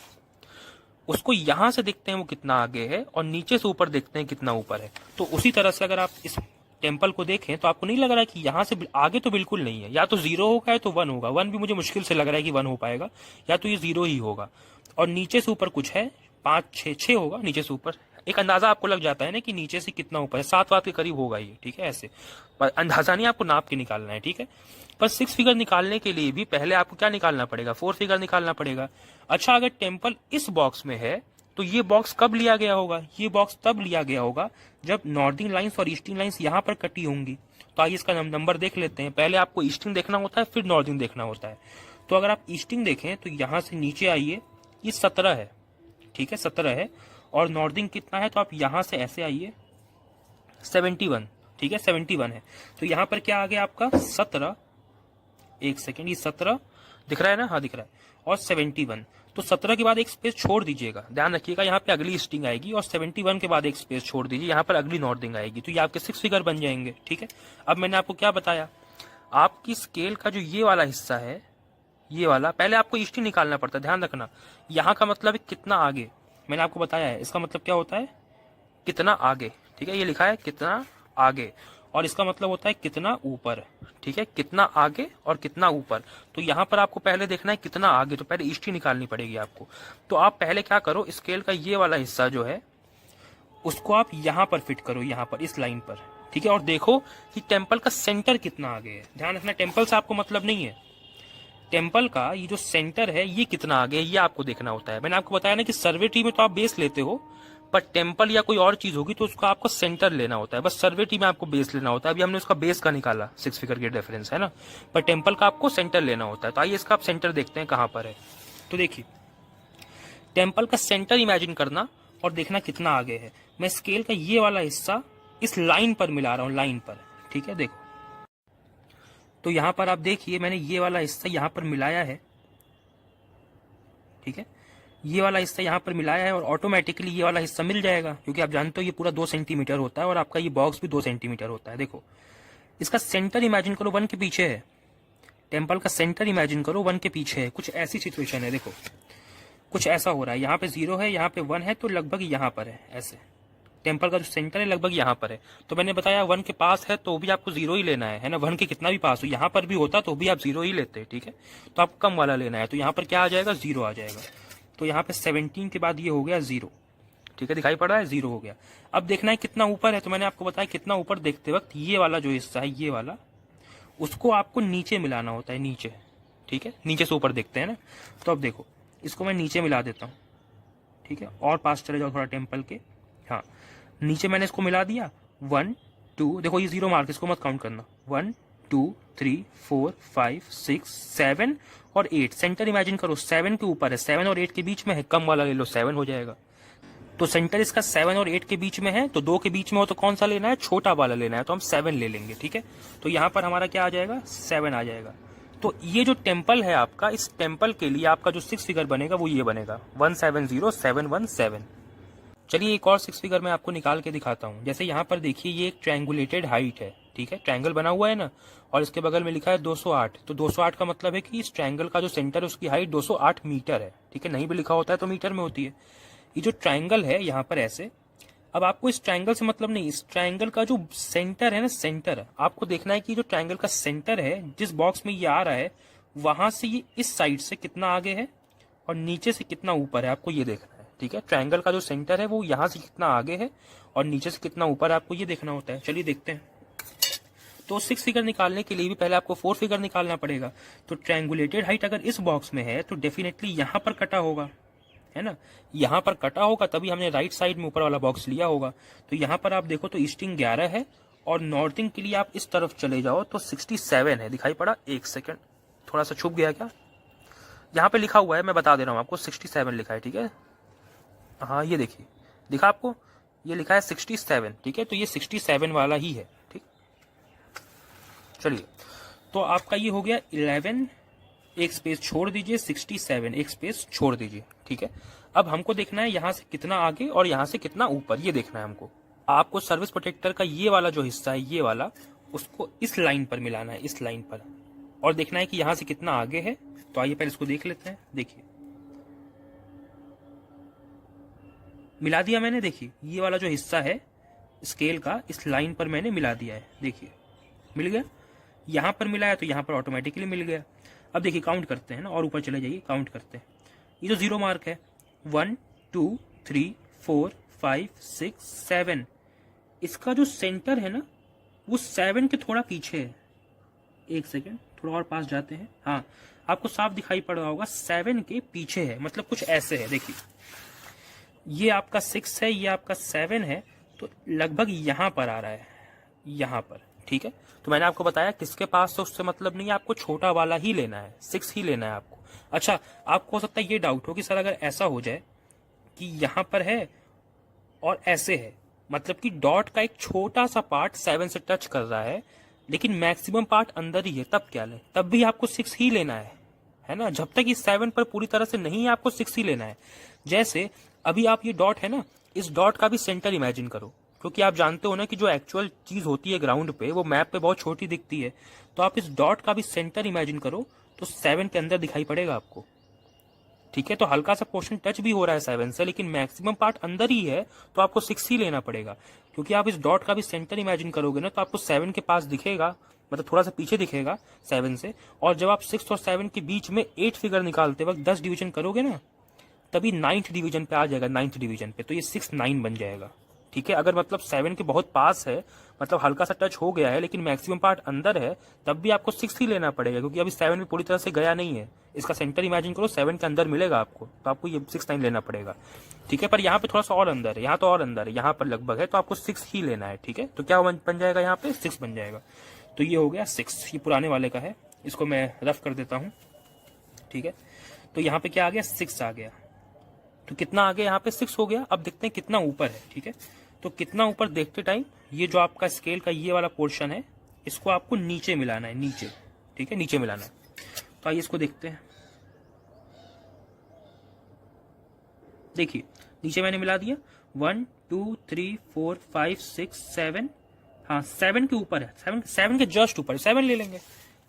A: उसको यहां से देखते हैं वो कितना आगे है, और नीचे से ऊपर देखते हैं कितना ऊपर है। तो उसी तरह से अगर आप इस टेम्पल को देखें तो आपको नहीं लग रहा है कि यहाँ से आगे तो बिल्कुल नहीं है। या तो 0 होगा या तो 1 होगा। 1 भी मुझे मुश्किल से लग रहा है कि 1 हो पाएगा, या तो ये 0 ही होगा। और नीचे से ऊपर कुछ है, 5 6 होगा नीचे से ऊपर। एक अंदाजा आपको लग जाता है ना कि नीचे से कितना ऊपर है, 7 वात के करीब होगा ये। ठीक है, ऐसे पर अंदाजा नहीं, आपको नाप के निकालना है। ठीक है, पर 6 फिगर निकालने के लिए भी पहले आपको क्या निकालना पड़ेगा, 4 फिगर निकालना पड़ेगा। अच्छा, अगर टेम्पल इस बॉक्स में है तो ये बॉक्स कब लिया गया होगा? ये बॉक्स तब लिया गया होगा जब नॉर्दिंग लाइंस और ईस्टिंग लाइंस यहाँ पर कटी होंगी। तो आइए इसका नंबर देख लेते हैं। पहले आपको ईस्टिंग देखना होता है, फिर नॉर्दिंग देखना होता है। तो अगर आप ईस्टिंग देखें तो यहाँ से नीचे आइए, ये 17 है। ठीक है, 17 है। और नॉर्दिंग कितना है, तो आप यहां से ऐसे आइए, 71। ठीक है, 71 है। तो यहां पर क्या आ गया आपका 17। एक सेकेंड, ये 17 दिख रहा है ना? हाँ दिख रहा है। और 71, तो 17 के बाद एक स्पेस छोड़ दीजिएगा। ध्यान रखिएगा, यहाँ पे अगली स्टिंग आएगी, और 71 के बाद एक स्पेस छोड़ दीजिए, यहाँ पर अगली नॉर्दिंग आएगी। तो ये आपके 6 फिगर बन जाएंगे। ठीक है, अब मैंने आपको क्या बताया, आपकी स्केल का जो ये वाला हिस्सा है, ये वाला, पहले आपको ईस्टिंग निकालना पड़ता है। ध्यान रखना, यहाँ का मतलब है कितना आगे। मैंने आपको बताया है, इसका मतलब क्या होता है, कितना आगे। ठीक है, ये लिखा है कितना आगे, और इसका मतलब होता है कितना ऊपर। ठीक है, कितना आगे और कितना ऊपर। तो यहाँ पर आपको पहले देखना है कितना आगे, तो पहले ईस्टिंग निकालनी पड़ेगी आपको। तो आप पहले क्या करो, स्केल का ये वाला हिस्सा जो है उसको आप यहाँ पर फिट करो, यहाँ पर इस लाइन पर। ठीक है, और देखो कि टेम्पल का सेंटर कितना आगे है। ध्यान रखना, टेम्पल से आपको मतलब नहीं है, टेम्पल का ये जो सेंटर है ये कितना आगे है ये आपको देखना होता है। मैंने आपको बताया ना कि सर्वे ट्री में तो आप बेस लेते हो, पर टेम्पल या कोई और चीज होगी तो उसका आपको सेंटर लेना होता है। बस सर्वे ट्री में आपको बेस लेना होता है। अभी हमने उसका बेस का निकाला 6 फिगर के डिफरेंस है ना, पर टेम्पल का आपको सेंटर लेना होता है। तो आइए इसका आप सेंटर देखते हैं कहां पर है। तो देखिए टेम्पल का सेंटर इमेजिन करना और देखना कितना आगे है। मैं स्केल का ये वाला हिस्सा इस लाइन पर मिला रहा हूं, लाइन पर, ठीक है। देखो तो यहां पर आप देखिए मैंने ये वाला हिस्सा यहां पर मिलाया है, ठीक है। ये वाला हिस्सा यहां पर मिलाया है और ऑटोमेटिकली ये वाला हिस्सा मिल जाएगा, क्योंकि आप जानते हो ये पूरा 2 सेंटीमीटर होता है और आपका ये बॉक्स भी 2 सेंटीमीटर होता है। देखो इसका सेंटर इमेजिन करो 1 के पीछे है। टेम्पल का सेंटर इमेजिन करो 1 के पीछे है। कुछ ऐसी सिचुएशन है, देखो कुछ ऐसा हो रहा है। यहाँ पे 0 है, यहाँ पे 1 है, तो लगभग यहाँ पर है ऐसे। टेम्पल का जो सेंटर है लगभग यहाँ पर है। तो मैंने बताया 1 के पास है तो भी आपको 0 ही लेना है ना। 1 के कितना भी पास हो, यहाँ पर भी होता तो भी आप 0 ही लेते, ठीक है। तो आपको कम वाला लेना है, तो यहाँ पर क्या आ जाएगा, 0 आ जाएगा। तो यहाँ पे 17 के बाद ये हो गया 0, ठीक है, दिखाई पड़ रहा है 0 हो गया। अब देखना है कितना ऊपर है, तो मैंने आपको बताया कितना ऊपर देखते वक्त ये वाला जो हिस्सा है ये वाला, उसको आपको नीचे मिलाना होता है, नीचे, ठीक है। नीचे से ऊपर देखते हैं ना। तो अब देखो इसको मैं नीचे मिला देता हूँ, ठीक है। और पास चले जाओ थोड़ा टेम्पल के, हाँ नीचे मैंने इसको मिला दिया। 1 2, देखो ये 0 मार्क, इसको मत काउंट करना। 1 2 3 4 5 6 7 और 8। सेंटर इमेजिन करो 7 के ऊपर है, 7 और 8 के बीच में है। कम वाला ले लो, 7 हो जाएगा। तो सेंटर इसका 7 और 8 के बीच में है, तो 2 के बीच में हो तो कौन सा लेना है, छोटा वाला लेना है, तो हम 7 ले लेंगे, ठीक है। तो यहाँ पर हमारा क्या आ जाएगा, 7 आ जाएगा। तो ये जो टेम्पल है आपका, इस टेम्पल के लिए आपका जो 6 फिगर बनेगा वो ये बनेगा 170717। चलिए एक और 6 फिगर मैं आपको निकाल के दिखाता हूँ। जैसे यहाँ पर देखिए ये एक ट्रायंगुलेटेड हाइट है, ठीक है, ट्रायंगल बना हुआ है ना, और इसके बगल में लिखा है 208। तो 208 का मतलब है कि इस ट्रायंगल का जो सेंटर है उसकी हाइट 208 मीटर है, ठीक है। नहीं भी लिखा होता है तो मीटर में होती है। ये जो ट्रायंगल है यहाँ पर ऐसे, अब आपको इस ट्रायंगल से मतलब नहीं, इस ट्रायंगल का जो सेंटर है ना, सेंटर आपको देखना है कि जो ट्रायंगल का सेंटर है जिस बॉक्स में ये आ रहा है वहां से ये इस साइड से कितना आगे है और नीचे से कितना ऊपर है, आपको ये देखना है, ठीक है। ट्रायंगल का जो सेंटर है वो यहाँ से कितना आगे है और नीचे से कितना ऊपर है, आपको ये देखना होता है। चलिए देखते हैं। तो 6 फिगर निकालने के लिए भी पहले आपको 4 फिगर निकालना पड़ेगा। तो ट्रायंगुलेटेड हाइट अगर इस बॉक्स में है तो डेफिनेटली यहाँ पर कटा होगा, है ना, यहाँ पर कटा होगा, तभी हमने राइट साइड में ऊपर वाला बॉक्स लिया होगा। तो यहाँ पर आप देखो तो ईस्टिंग 11 है और नॉर्थिंग के लिए आप इस तरफ चले जाओ तो 67 है। दिखाई पड़ा, एक सेकंड, थोड़ा सा छुप गया क्या, यहाँ पे लिखा हुआ है, मैं बता दे रहा हूँ आपको, 67 लिखा है, ठीक है। हाँ ये देखिए, दिखा आपको, ये लिखा है 67, ठीक है। तो ये 67 वाला ही है, ठीक। चलिए तो आपका ये हो गया 11, एक स्पेस छोड़ दीजिए, 67 एक स्पेस छोड़ दीजिए, ठीक है। अब हमको देखना है यहाँ से कितना आगे और यहाँ से कितना ऊपर, ये देखना है हमको। आपको सर्विस प्रोटेक्टर का ये वाला जो हिस्सा है ये वाला, उसको इस लाइन पर मिलाना है, इस लाइन पर, और देखना है कि यहाँ से कितना आगे है। तो आइए पहले इसको देख लेते हैं। देखिए मिला दिया मैंने, देखिए ये वाला जो हिस्सा है स्केल का इस लाइन पर मैंने मिला दिया है, देखिए मिल गया। यहाँ पर मिला है तो यहाँ पर ऑटोमेटिकली मिल गया। अब देखिए काउंट करते हैं ना, और ऊपर चले जाइए, काउंट करते हैं। ये जो 0 मार्क है, 1 2 3 4 5 6 7, इसका जो सेंटर है ना वो 7 के थोड़ा पीछे है। एक सेकेंड, थोड़ा और पास जाते हैं, हाँ आपको साफ दिखाई पड़ रहा होगा, 7 के पीछे है, मतलब कुछ ऐसे है। देखिए ये आपका 6 है, ये आपका 7 है, तो लगभग यहाँ पर आ रहा है, यहाँ पर, ठीक है। तो मैंने आपको बताया किसके पास तो उससे मतलब नहीं है, आपको छोटा वाला ही लेना है, 6 ही लेना है आपको। अच्छा आपको हो सकता है ये डाउट हो कि सर अगर ऐसा हो जाए कि यहाँ पर है और ऐसे है, मतलब कि डॉट का एक छोटा सा पार्ट 7 से टच कर रहा है लेकिन मैक्सिमम पार्ट अंदर ही है, तब क्या ले, तब भी आपको 6 ही लेना है ना। जब तक इस 7 पर पूरी तरह से नहीं है आपको 6 ही लेना है। जैसे अभी आप ये डॉट है ना, इस डॉट का भी सेंटर इमेजिन करो, क्योंकि आप जानते हो ना कि जो एक्चुअल चीज होती है ग्राउंड पे वो मैप पे बहुत छोटी दिखती है। तो आप इस डॉट का भी सेंटर इमेजिन करो तो 7 के अंदर दिखाई पड़ेगा आपको, ठीक है। तो हल्का सा पोर्शन टच भी हो रहा है 7 से, लेकिन मैक्सिमम पार्ट अंदर ही है, तो आपको 6 ही लेना पड़ेगा। क्योंकि आप इस डॉट का भी सेंटर इमेजिन करोगे ना तो आपको 7 के पास दिखेगा, मतलब थोड़ा सा पीछे दिखेगा 7 से। और जब आप 6 और 7 के बीच में 8 फिगर निकालते वक्त 10 डिवीजन करोगे ना, तभी 9th डिवीजन पे आ जाएगा, 9th डिवीजन पे, तो ये 6 9 बन जाएगा, ठीक है। अगर मतलब 7 के बहुत पास है, मतलब हल्का सा टच हो गया है लेकिन मैक्सिमम पार्ट अंदर है, तब भी आपको 6 ही लेना पड़ेगा, क्योंकि अभी 7 भी पूरी तरह से गया नहीं है। इसका सेंटर इमेजिन करो 7 के अंदर मिलेगा आपको, तो आपको ये 6 9 लेना पड़ेगा, ठीक है। पर यहाँ पे थोड़ा सा और अंदर है, यहाँ तो और अंदर है, यहाँ पर लगभग है, तो आपको 6 ही लेना है, ठीक है। तो क्या बन जाएगा, यहाँ पे 6 बन जाएगा। तो ये हो गया 6, ये पुराने वाले का है, इसको मैं रफ कर देता हूँ, ठीक है। तो यहाँ पे क्या आ गया, 6 आ गया। तो कितना आ गया, यहाँ पे 6 हो गया। अब देखते हैं कितना ऊपर है, ठीक है। तो कितना ऊपर देखते टाइम, ये जो आपका स्केल का ये वाला पोर्शन है, इसको आपको नीचे मिलाना है, नीचे, ठीक है, नीचे मिलाना है। तो आइए इसको देखते हैं। देखिए नीचे मैंने मिला दिया, 1 2 3 4 5 6 7, हाँ 7 के ऊपर है, 7 के जस्ट ऊपर है, 7 ले लेंगे।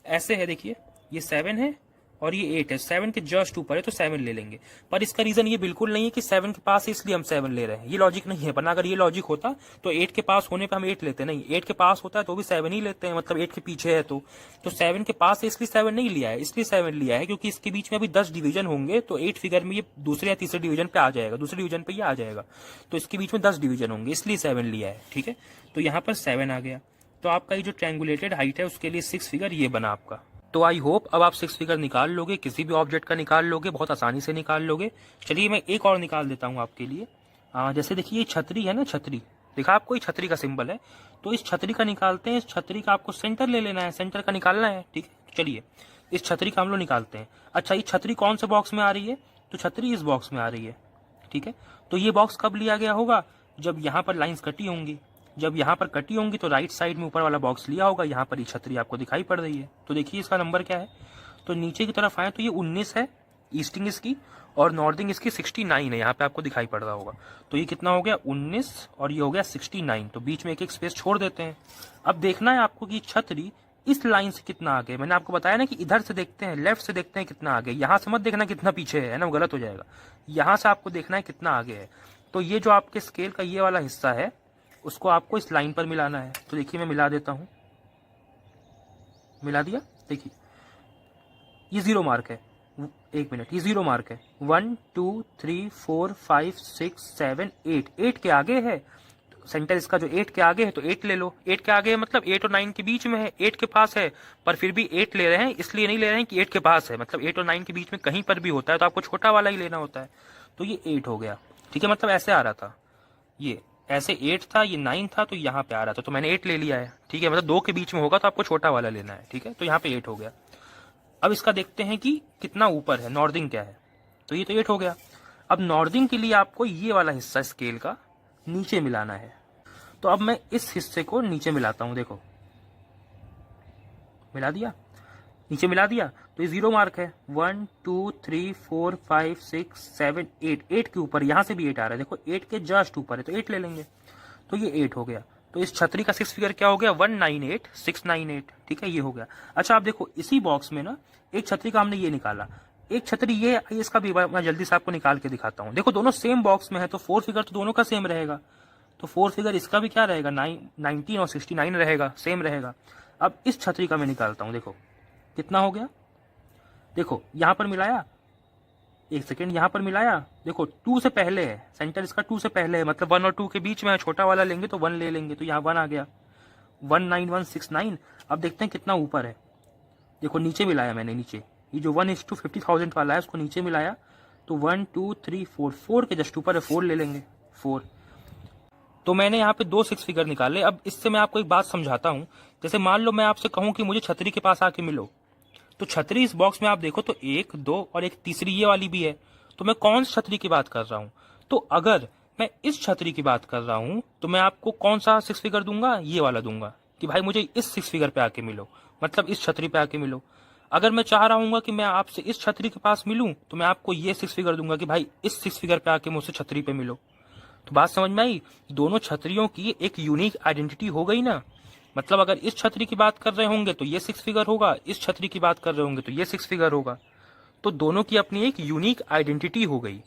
A: ऐसे है, देखिए ये 7 है और ये 8 है, 7 के जस्ट ऊपर है, तो 7 ले लेंगे। पर इसका रीजन ये बिल्कुल नहीं है कि 7 के पास है इसलिए हम 7 ले रहे हैं, ये लॉजिक नहीं है। वरना अगर ये लॉजिक होता तो 8 के पास होने पे हम 8 लेते, नहीं 8 के पास होता है तो भी 7 ही लेते हैं, मतलब 8 के पीछे है तो 7 के पास है इसलिए 7 नहीं लिया है, इसलिए 7 लिया है क्योंकि इसके बीच में अभी 10 डिवीजन होंगे, तो 8 फिगर में ये दूसरे या तीसरे डिवीजन पे आ जाएगा, दूसरे डिवीजन पे ये आ जाएगा, तो इसके बीच में 10 डिवीजन होंगे, इसलिए 7 लिया है, ठीक है। तो यहाँ पर 7 आ गया। तो आपका ये जो ट्रायंगुलेटेड हाइट है उसके लिए 6 फिगर ये बना आपका। तो आई होप अब आप 6 फिगर निकाल लोगे, किसी भी ऑब्जेक्ट का निकाल लोगे, बहुत आसानी से निकाल लोगे। चलिए मैं एक और निकाल देता हूँ आपके लिए। जैसे देखिए ये छतरी है ना, छतरी देखा आपको, ये छतरी का सिंबल है, तो इस छतरी का निकालते हैं। इस छतरी का आपको सेंटर ले लेना है, सेंटर का निकालना है, ठीक है। चलिए इस छतरी का हम लोग निकालते हैं। अच्छा ये छतरी कौन से बॉक्स में आ रही है, तो छतरी इस बॉक्स में आ रही है, ठीक है। तो ये बॉक्स कब लिया गया होगा, जब यहाँ पर लाइन्स कटी होंगी, जब यहाँ पर कटी होंगी तो राइट साइड में ऊपर वाला बॉक्स लिया होगा, यहाँ पर ये छतरी आपको दिखाई पड़ रही है। तो देखिए इसका नंबर क्या है, तो नीचे की तरफ आए तो ये 19 है, ईस्टिंग इसकी, और नॉर्थिंग इसकी 69 है, यहाँ पे आपको दिखाई पड़ रहा होगा। तो ये कितना हो गया, 19 और ये हो गया 69, तो बीच में एक एक स्पेस छोड़ देते हैं। अब देखना है आपको कि छतरी इस लाइन से कितना आगे, मैंने आपको बताया ना कि इधर से देखते हैं, लेफ्ट से देखते हैं कितना आगे, यहाँ से मत देखना कितना पीछे है ना, वो गलत हो जाएगा। यहाँ से आपको देखना है कितना आगे है। तो ये जो आपके स्केल का ये वाला हिस्सा है उसको आपको इस लाइन पर मिलाना है। तो देखिए मैं मिला देता हूं, मिला दिया। देखिए ये 0 मार्क है, एक मिनट, ये 0 मार्क है। 1 2 3 4 5 6 7 8, 8 के आगे है, सेंटर इसका जो 8 के आगे है तो 8 ले लो। 8 के आगे है मतलब 8 और 9 के बीच में है, 8 के पास है, पर फिर भी 8 ले रहे हैं, इसलिए नहीं ले रहे हैं कि 8 के पास है, मतलब 8 और 9 के बीच में कहीं पर भी होता है तो आपको छोटा वाला ही लेना होता है। तो ये 8 हो गया, ठीक है। मतलब ऐसे आ रहा था, ये ऐसे 8 था, ये 9 था, तो यहाँ पे आ रहा था, तो मैंने 8 ले लिया है, ठीक है। मतलब 2 के बीच में होगा तो आपको छोटा वाला लेना है, ठीक है। तो यहाँ पे 8 हो गया। अब इसका देखते हैं कि कितना ऊपर है, नॉर्थिंग क्या है, तो ये तो 8 हो गया। अब नॉर्थिंग के लिए आपको ये वाला हिस्सा स्केल का नीचे मिलाना है। तो अब मैं इस हिस्से को नीचे मिलाता हूं, देखो मिला दिया, नीचे मिला दिया, तो ये 0 मार्क है। 1 2 3 4 5 6 7 8, 8 के ऊपर, यहां से भी 8 आ रहा है, देखो 8 के जस्ट ऊपर है तो 8 ले लेंगे, तो ये 8 हो गया। तो इस छतरी का 6 फिगर क्या हो गया, 198 698, ठीक है, ये हो गया। अच्छा आप देखो इसी बॉक्स में ना एक छतरी का हमने ये निकाला, एक छतरी ये, इसका भी मैं जल्दी से आपको निकाल के दिखाता हूँ। देखो दोनों सेम बॉक्स में है तो 4 फिगर तो दोनों का सेम रहेगा, तो 4 फिगर इसका भी क्या रहेगा, 19 और 69 रहेगा, सेम रहेगा। अब इस छतरी का मैं निकालता हूँ, देखो कितना हो गया, देखो यहां पर मिलाया, एक सेकेंड, यहां पर मिलाया, देखो 2 से पहले है, सेंटर इसका 2 से पहले है, मतलब 1 और 2 के बीच में है, छोटा वाला लेंगे तो 1 ले लेंगे, तो यहाँ 1 आ गया, 19169। अब देखते हैं कितना ऊपर है, देखो नीचे मिलाया मैंने, नीचे ये जो 1:50,000 वाला है उसको नीचे मिलाया, तो 1 2 3 4, 4 के जस्ट ऊपर है, 4 ले लेंगे, 4। तो मैंने यहाँ पे 2 6 फिगर निकाले। अब इससे मैं आपको एक बात समझाता हूँ। जैसे मान लो मैं आपसे कहूँ कि मुझे छतरी के पास आके मिलो, तो छतरी इस बॉक्स में आप देखो तो 1 2 और एक तीसरी ये वाली भी है, तो मैं कौन सी छतरी की बात कर रहा हूँ, तो अगर मैं इस छतरी की बात कर रहा हूँ तो मैं आपको कौन सा 6 फिगर दूंगा, ये वाला दूंगा कि भाई मुझे इस 6 फिगर पे आके मिलो, मतलब इस छतरी पे आके मिलो। अगर मैं चाह रहा हूँ कि मैं आपसे इस छतरी के पास मिलूं तो मैं आपको ये 6 फिगर दूंगा कि भाई इस 6 फिगर पे आके मुझसे छतरी पे मिलो। तो बात समझ में आई, दोनों छतरियों की एक यूनिक आइडेंटिटी हो गई ना, मतलब अगर इस छतरी की बात कर रहे होंगे तो ये 6 फिगर होगा, इस छतरी की बात कर रहे होंगे तो ये 6 फिगर होगा, तो दोनों की अपनी एक यूनिक आइडेंटिटी हो गई।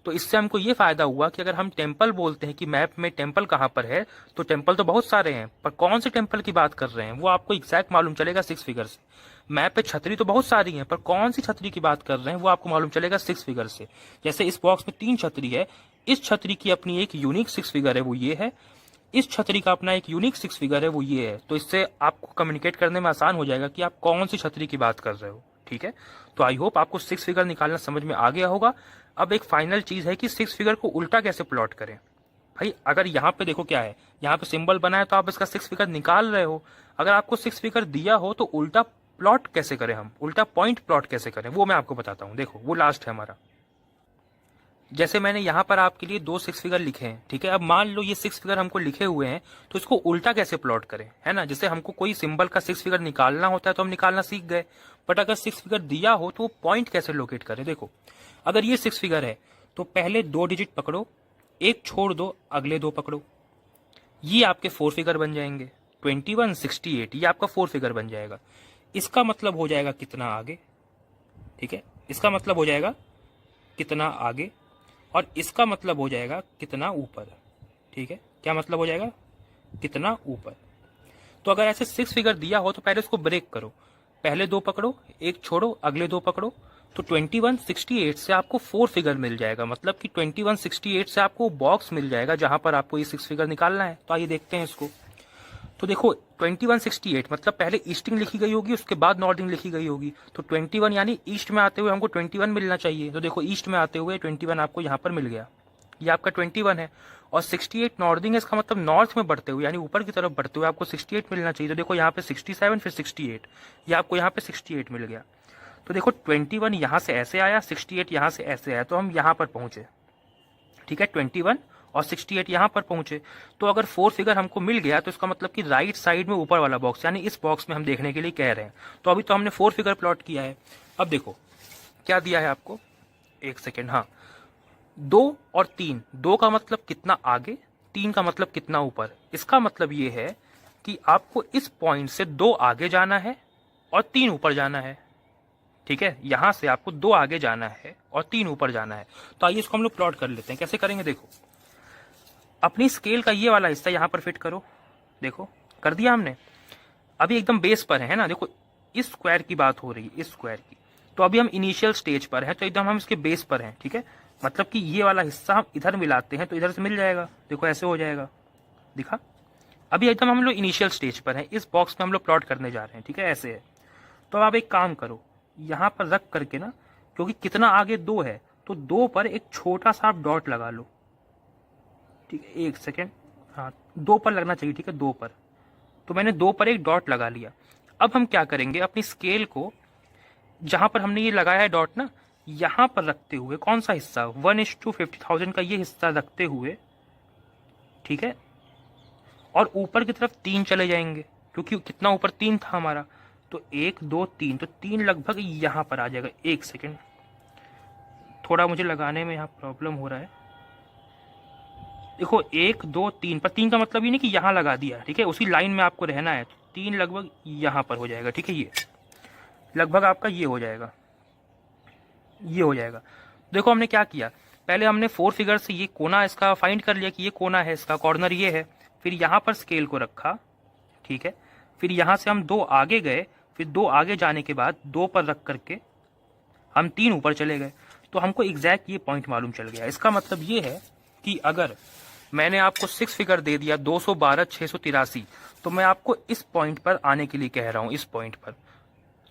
A: तो इससे हमको ये फायदा हुआ कि अगर हम टेम्पल बोलते हैं कि मैप में टेम्पल कहाँ पर है, तो टेम्पल तो बहुत सारे हैं, पर कौन से टेम्पल की बात कर रहे हैं वो आपको एग्जैक्ट मालूम चलेगा 6 फिगर से। मैप पे छतरी तो बहुत सारी हैं, पर कौन सी छतरी की बात कर रहे हैं वो आपको मालूम चलेगा 6 फिगर से। जैसे इस बॉक्स में 3 छतरी है, इस छतरी की अपनी एक यूनिक 6 फिगर है, वो ये है। इस छतरी का अपना एक यूनिक 6 फिगर है, वो ये है। तो इससे आपको कम्युनिकेट करने में आसान हो जाएगा कि आप कौन सी छतरी की बात कर रहे हो, ठीक है। तो आई होप आपको 6 फिगर निकालना समझ में आ गया होगा। अब एक फाइनल चीज है कि 6 फिगर को उल्टा कैसे प्लॉट करें। भाई अगर यहाँ पे देखो क्या है, यहाँ पे सिंबल बना है तो आप इसका 6 फिगर निकाल रहे हो। अगर आपको 6 फिगर दिया हो तो उल्टा प्लॉट कैसे करें, हम उल्टा पॉइंट प्लॉट कैसे करें, वो मैं आपको बताता हूँ। देखो वो लास्ट है हमारा। जैसे मैंने यहाँ पर आपके लिए 2 6 फिगर लिखे हैं, ठीक है। अब मान लो ये 6 फिगर हमको लिखे हुए हैं, तो इसको उल्टा कैसे प्लॉट करें, है ना। जैसे हमको कोई सिंबल का 6 फिगर निकालना होता है तो हम निकालना सीख गए, बट अगर 6 फिगर दिया हो तो वो पॉइंट कैसे लोकेट करें। देखो अगर ये 6 फिगर है तो पहले 2 डिजिट पकड़ो, एक छोड़ दो, अगले 2 पकड़ो, ये आपके 4 फिगर बन जाएंगे। 21 68 ये आपका 4 फिगर बन जाएगा। इसका मतलब हो जाएगा कितना आगे, ठीक है। इसका मतलब हो जाएगा कितना आगे, और इसका मतलब हो जाएगा कितना ऊपर, ठीक है। क्या मतलब हो जाएगा, कितना ऊपर। तो अगर ऐसे 6 फिगर दिया हो तो पहले इसको ब्रेक करो, पहले 2 पकड़ो, एक छोड़ो, अगले 2 पकड़ो। तो 21 68 से आपको 4 फिगर मिल जाएगा, मतलब कि 21 68 से आपको बॉक्स मिल जाएगा जहां पर आपको ये 6 फिगर निकालना है। तो आइए देखते हैं इसको। तो देखो 21 68 मतलब पहले ईस्टिंग लिखी गई होगी, उसके बाद नॉर्दिंग लिखी गई होगी। तो 21 यानी ईस्ट में आते हुए हमको 21 मिलना चाहिए। तो देखो ईस्ट में आते हुए 21 आपको यहाँ पर मिल गया, ये आपका 21 है। और 68 नॉर्दिंग है, इसका मतलब नॉर्थ में बढ़ते हुए यानी ऊपर की तरफ बढ़ते हुए आपको 68 मिलना चाहिए। तो देखो यहाँ पे 67 फिर 68, ये आपको यहाँ पे 68 मिल गया। तो देखो 21 यहाँ से ऐसे आया, 68 यहाँ से ऐसे आया, तो हम यहाँ पर पहुंचे, ठीक है। 21 और 68 यहाँ पर पहुंचे। तो अगर 4 फिगर हमको मिल गया तो इसका मतलब कि राइट साइड में ऊपर वाला बॉक्स यानी इस बॉक्स में हम देखने के लिए कह रहे हैं। तो अभी तो हमने 4 फिगर प्लॉट किया है। अब देखो क्या दिया है आपको, एक सेकेंड, हाँ 2 और 3, 2 का मतलब कितना आगे, 3 का मतलब कितना ऊपर। इसका मतलब ये है कि आपको इस पॉइंट से 2 आगे जाना है और 3 ऊपर जाना है, ठीक है। यहां से आपको 2 आगे जाना है और 3 ऊपर जाना है। तो आइए इसको हम लोग प्लॉट कर लेते हैं। कैसे करेंगे, देखो अपनी स्केल का ये वाला हिस्सा यहां पर फिट करो, देखो कर दिया हमने। अभी एकदम बेस पर है ना, देखो इस स्क्वायर की बात हो रही है, इस स्क्वायर की। तो अभी हम इनिशियल स्टेज पर हैं, तो एकदम हम इसके बेस पर हैं, ठीक है। मतलब कि ये वाला हिस्सा हम इधर मिलाते हैं तो इधर से मिल जाएगा, देखो ऐसे हो जाएगा, दिखा। अभी एकदम हम लोग इनिशियल स्टेज पर हैं, इस बॉक्स में हम लोग प्लॉट करने जा रहे हैं, ठीक है, ऐसे है। तो आप एक काम करो, यहाँ पर रख करके ना, क्योंकि कितना आगे 2 है तो 2 पर एक छोटा सा आप डॉट लगा लो, ठीक है। एक सेकेंड, हाँ 2 पर लगना चाहिए, ठीक है, 2 पर। तो मैंने 2 पर एक डॉट लगा लिया। अब हम क्या करेंगे, अपनी स्केल को जहां पर हमने ये लगाया है डॉट ना, यहां पर रखते हुए कौन सा हिस्सा 1:50,000 का ये हिस्सा रखते हुए, ठीक है, और ऊपर की तरफ 3 चले जाएंगे, क्योंकि कितना ऊपर 3 था हमारा। तो 1 2 3, तो 3 लगभग यहां पर आ जाएगा। एक सेकेंड, थोड़ा मुझे लगाने में यहाँ प्रॉब्लम हो रहा है। देखो 1 2 3 पर 3 का मतलब ये नहीं कि यहां लगा दिया, ठीक है, उसी लाइन में आपको रहना है। तो 3 लगभग यहां पर हो जाएगा, ठीक है, ये लगभग आपका ये हो जाएगा, ये हो जाएगा। देखो हमने क्या किया, पहले हमने 4 फिगर से ये कोना इसका फाइंड कर लिया कि ये कोना है, इसका कॉर्नर ये है। फिर यहाँ पर स्केल को रखा, ठीक है। फिर यहाँ से हम 2 आगे गए, फिर 2 आगे जाने के बाद 2 पर रख करके हम 3 ऊपर चले गए। तो हमको एग्जैक्ट ये पॉइंट मालूम चल गया। इसका मतलब ये है कि अगर मैंने आपको 6 फिगर दे दिया 212 683, तो मैं आपको इस पॉइंट पर आने के लिए कह रहा हूं, इस पॉइंट पर।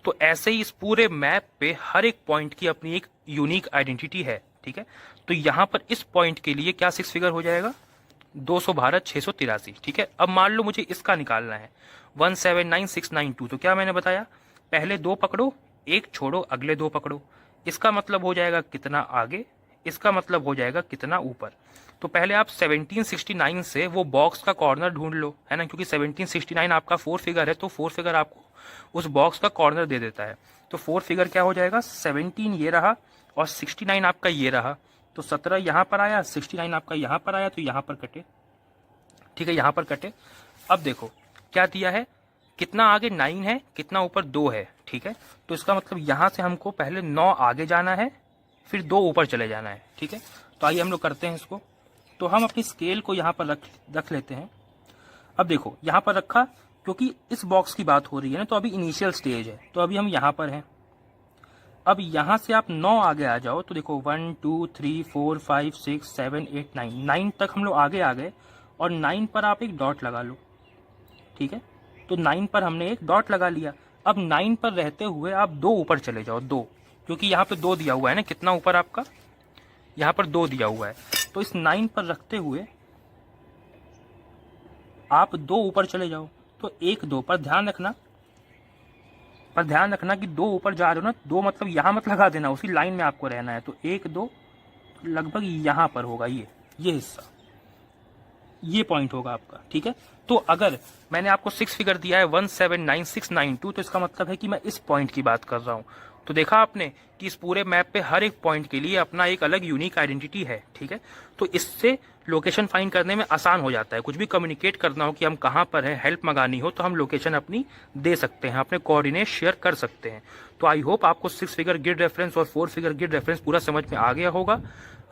A: तो ऐसे ही इस पूरे मैप पे हर एक पॉइंट की अपनी एक यूनिक आइडेंटिटी है, ठीक है। तो यहां पर इस पॉइंट के लिए क्या 6 फिगर हो जाएगा, 212 683, ठीक है। अब मान लो मुझे इसका निकालना है 179692। तो क्या मैंने बताया, पहले 2 पकड़ो, एक छोड़ो, अगले 2 पकड़ो। इसका मतलब हो जाएगा कितना आगे, इसका मतलब हो जाएगा कितना ऊपर। तो पहले आप 1769 से वो बॉक्स का कॉर्नर ढूंढ लो, है ना, क्योंकि 1769 आपका 4 फिगर है, तो 4 फिगर आपको उस बॉक्स का कॉर्नर दे देता है। तो 4 फिगर क्या हो जाएगा, 17 ये रहा और 69 आपका ये रहा। तो 17 यहाँ पर आया, 69 आपका यहाँ पर आया, तो यहाँ पर कटे, ठीक है, यहाँ पर कटे। अब देखो क्या दिया है, कितना आगे 9 है, कितना ऊपर 2 है, ठीक है। तो इसका मतलब यहाँ से हमको पहले 9 आगे जाना है, फिर 2 ऊपर चले जाना है, ठीक है। तो आइए हम लोग करते हैं इसको। तो हम अपनी स्केल को यहाँ पर रख लेते हैं। अब देखो यहाँ पर रखा, क्योंकि इस बॉक्स की बात हो रही है ना, तो अभी इनिशियल स्टेज है, तो अभी हम यहाँ पर हैं।
B: अब यहाँ से आप 9 आगे आ जाओ तो देखो 1 2 3 4 5 6 7 8 9 9 तक हम लोग आगे आ गए और 9 पर आप एक डॉट लगा लो, ठीक है। तो 9 पर हमने एक डॉट लगा लिया। अब 9 पर रहते हुए आप 2 ऊपर चले जाओ, 2, क्योंकि यहाँ पे 2 दिया हुआ है ना, कितना ऊपर आपका, यहाँ पर 2 दिया हुआ है। तो इस 9 पर रखते हुए आप 2 ऊपर चले जाओ। तो 1 2 पर ध्यान रखना, कि 2 ऊपर जा रहे हो ना, 2 मतलब यहाँ मत लगा देना, उसी लाइन में आपको रहना है। तो 1 2 लगभग यहाँ पर होगा, ये हिस्सा, ये पॉइंट होगा आपका, ठीक है। तो अगर मैंने आपको 6 फिगर दिया है 179692, तो इसका मतलब है कि मैं इस पॉइंट की बात कर रहा हूँ। तो देखा आपने कि इस पूरे मैप पे हर एक पॉइंट के लिए अपना एक अलग यूनिक आइडेंटिटी है, ठीक है। तो इससे लोकेशन फाइंड करने में आसान हो जाता है। कुछ भी कम्युनिकेट करना हो कि हम कहाँ पर हैं, हेल्प मंगानी हो, तो हम लोकेशन अपनी दे सकते हैं, अपने कोऑर्डिनेट शेयर कर सकते हैं। तो आई होप आपको 6 फिगर ग्रिड रेफरेंस और 4 फिगर ग्रिड रेफरेंस पूरा समझ में आ गया होगा।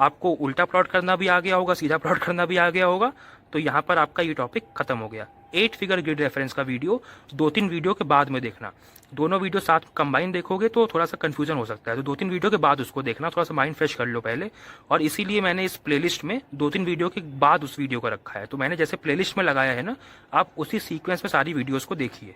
B: आपको उल्टा प्लॉट करना भी आ गया होगा, सीधा प्लॉट करना भी आ गया होगा। तो यहाँ पर आपका ये टॉपिक खत्म हो गया। 8 फिगर ग्रिड रेफरेंस का वीडियो 2-3 वीडियो के बाद में देखना। दोनों वीडियो साथ कंबाइन देखोगे तो थोड़ा सा कंफ्यूजन हो सकता है, तो 2-3 वीडियो के बाद उसको देखना, थोड़ा सा माइंड फ्रेश कर लो पहले। और इसीलिए मैंने इस प्लेलिस्ट में 2-3 वीडियो के बाद उस वीडियो को रखा है। तो मैंने जैसे प्लेलिस्ट में लगाया है ना, आप उसी सीक्वेंस में सारी वीडियोस को देखिए।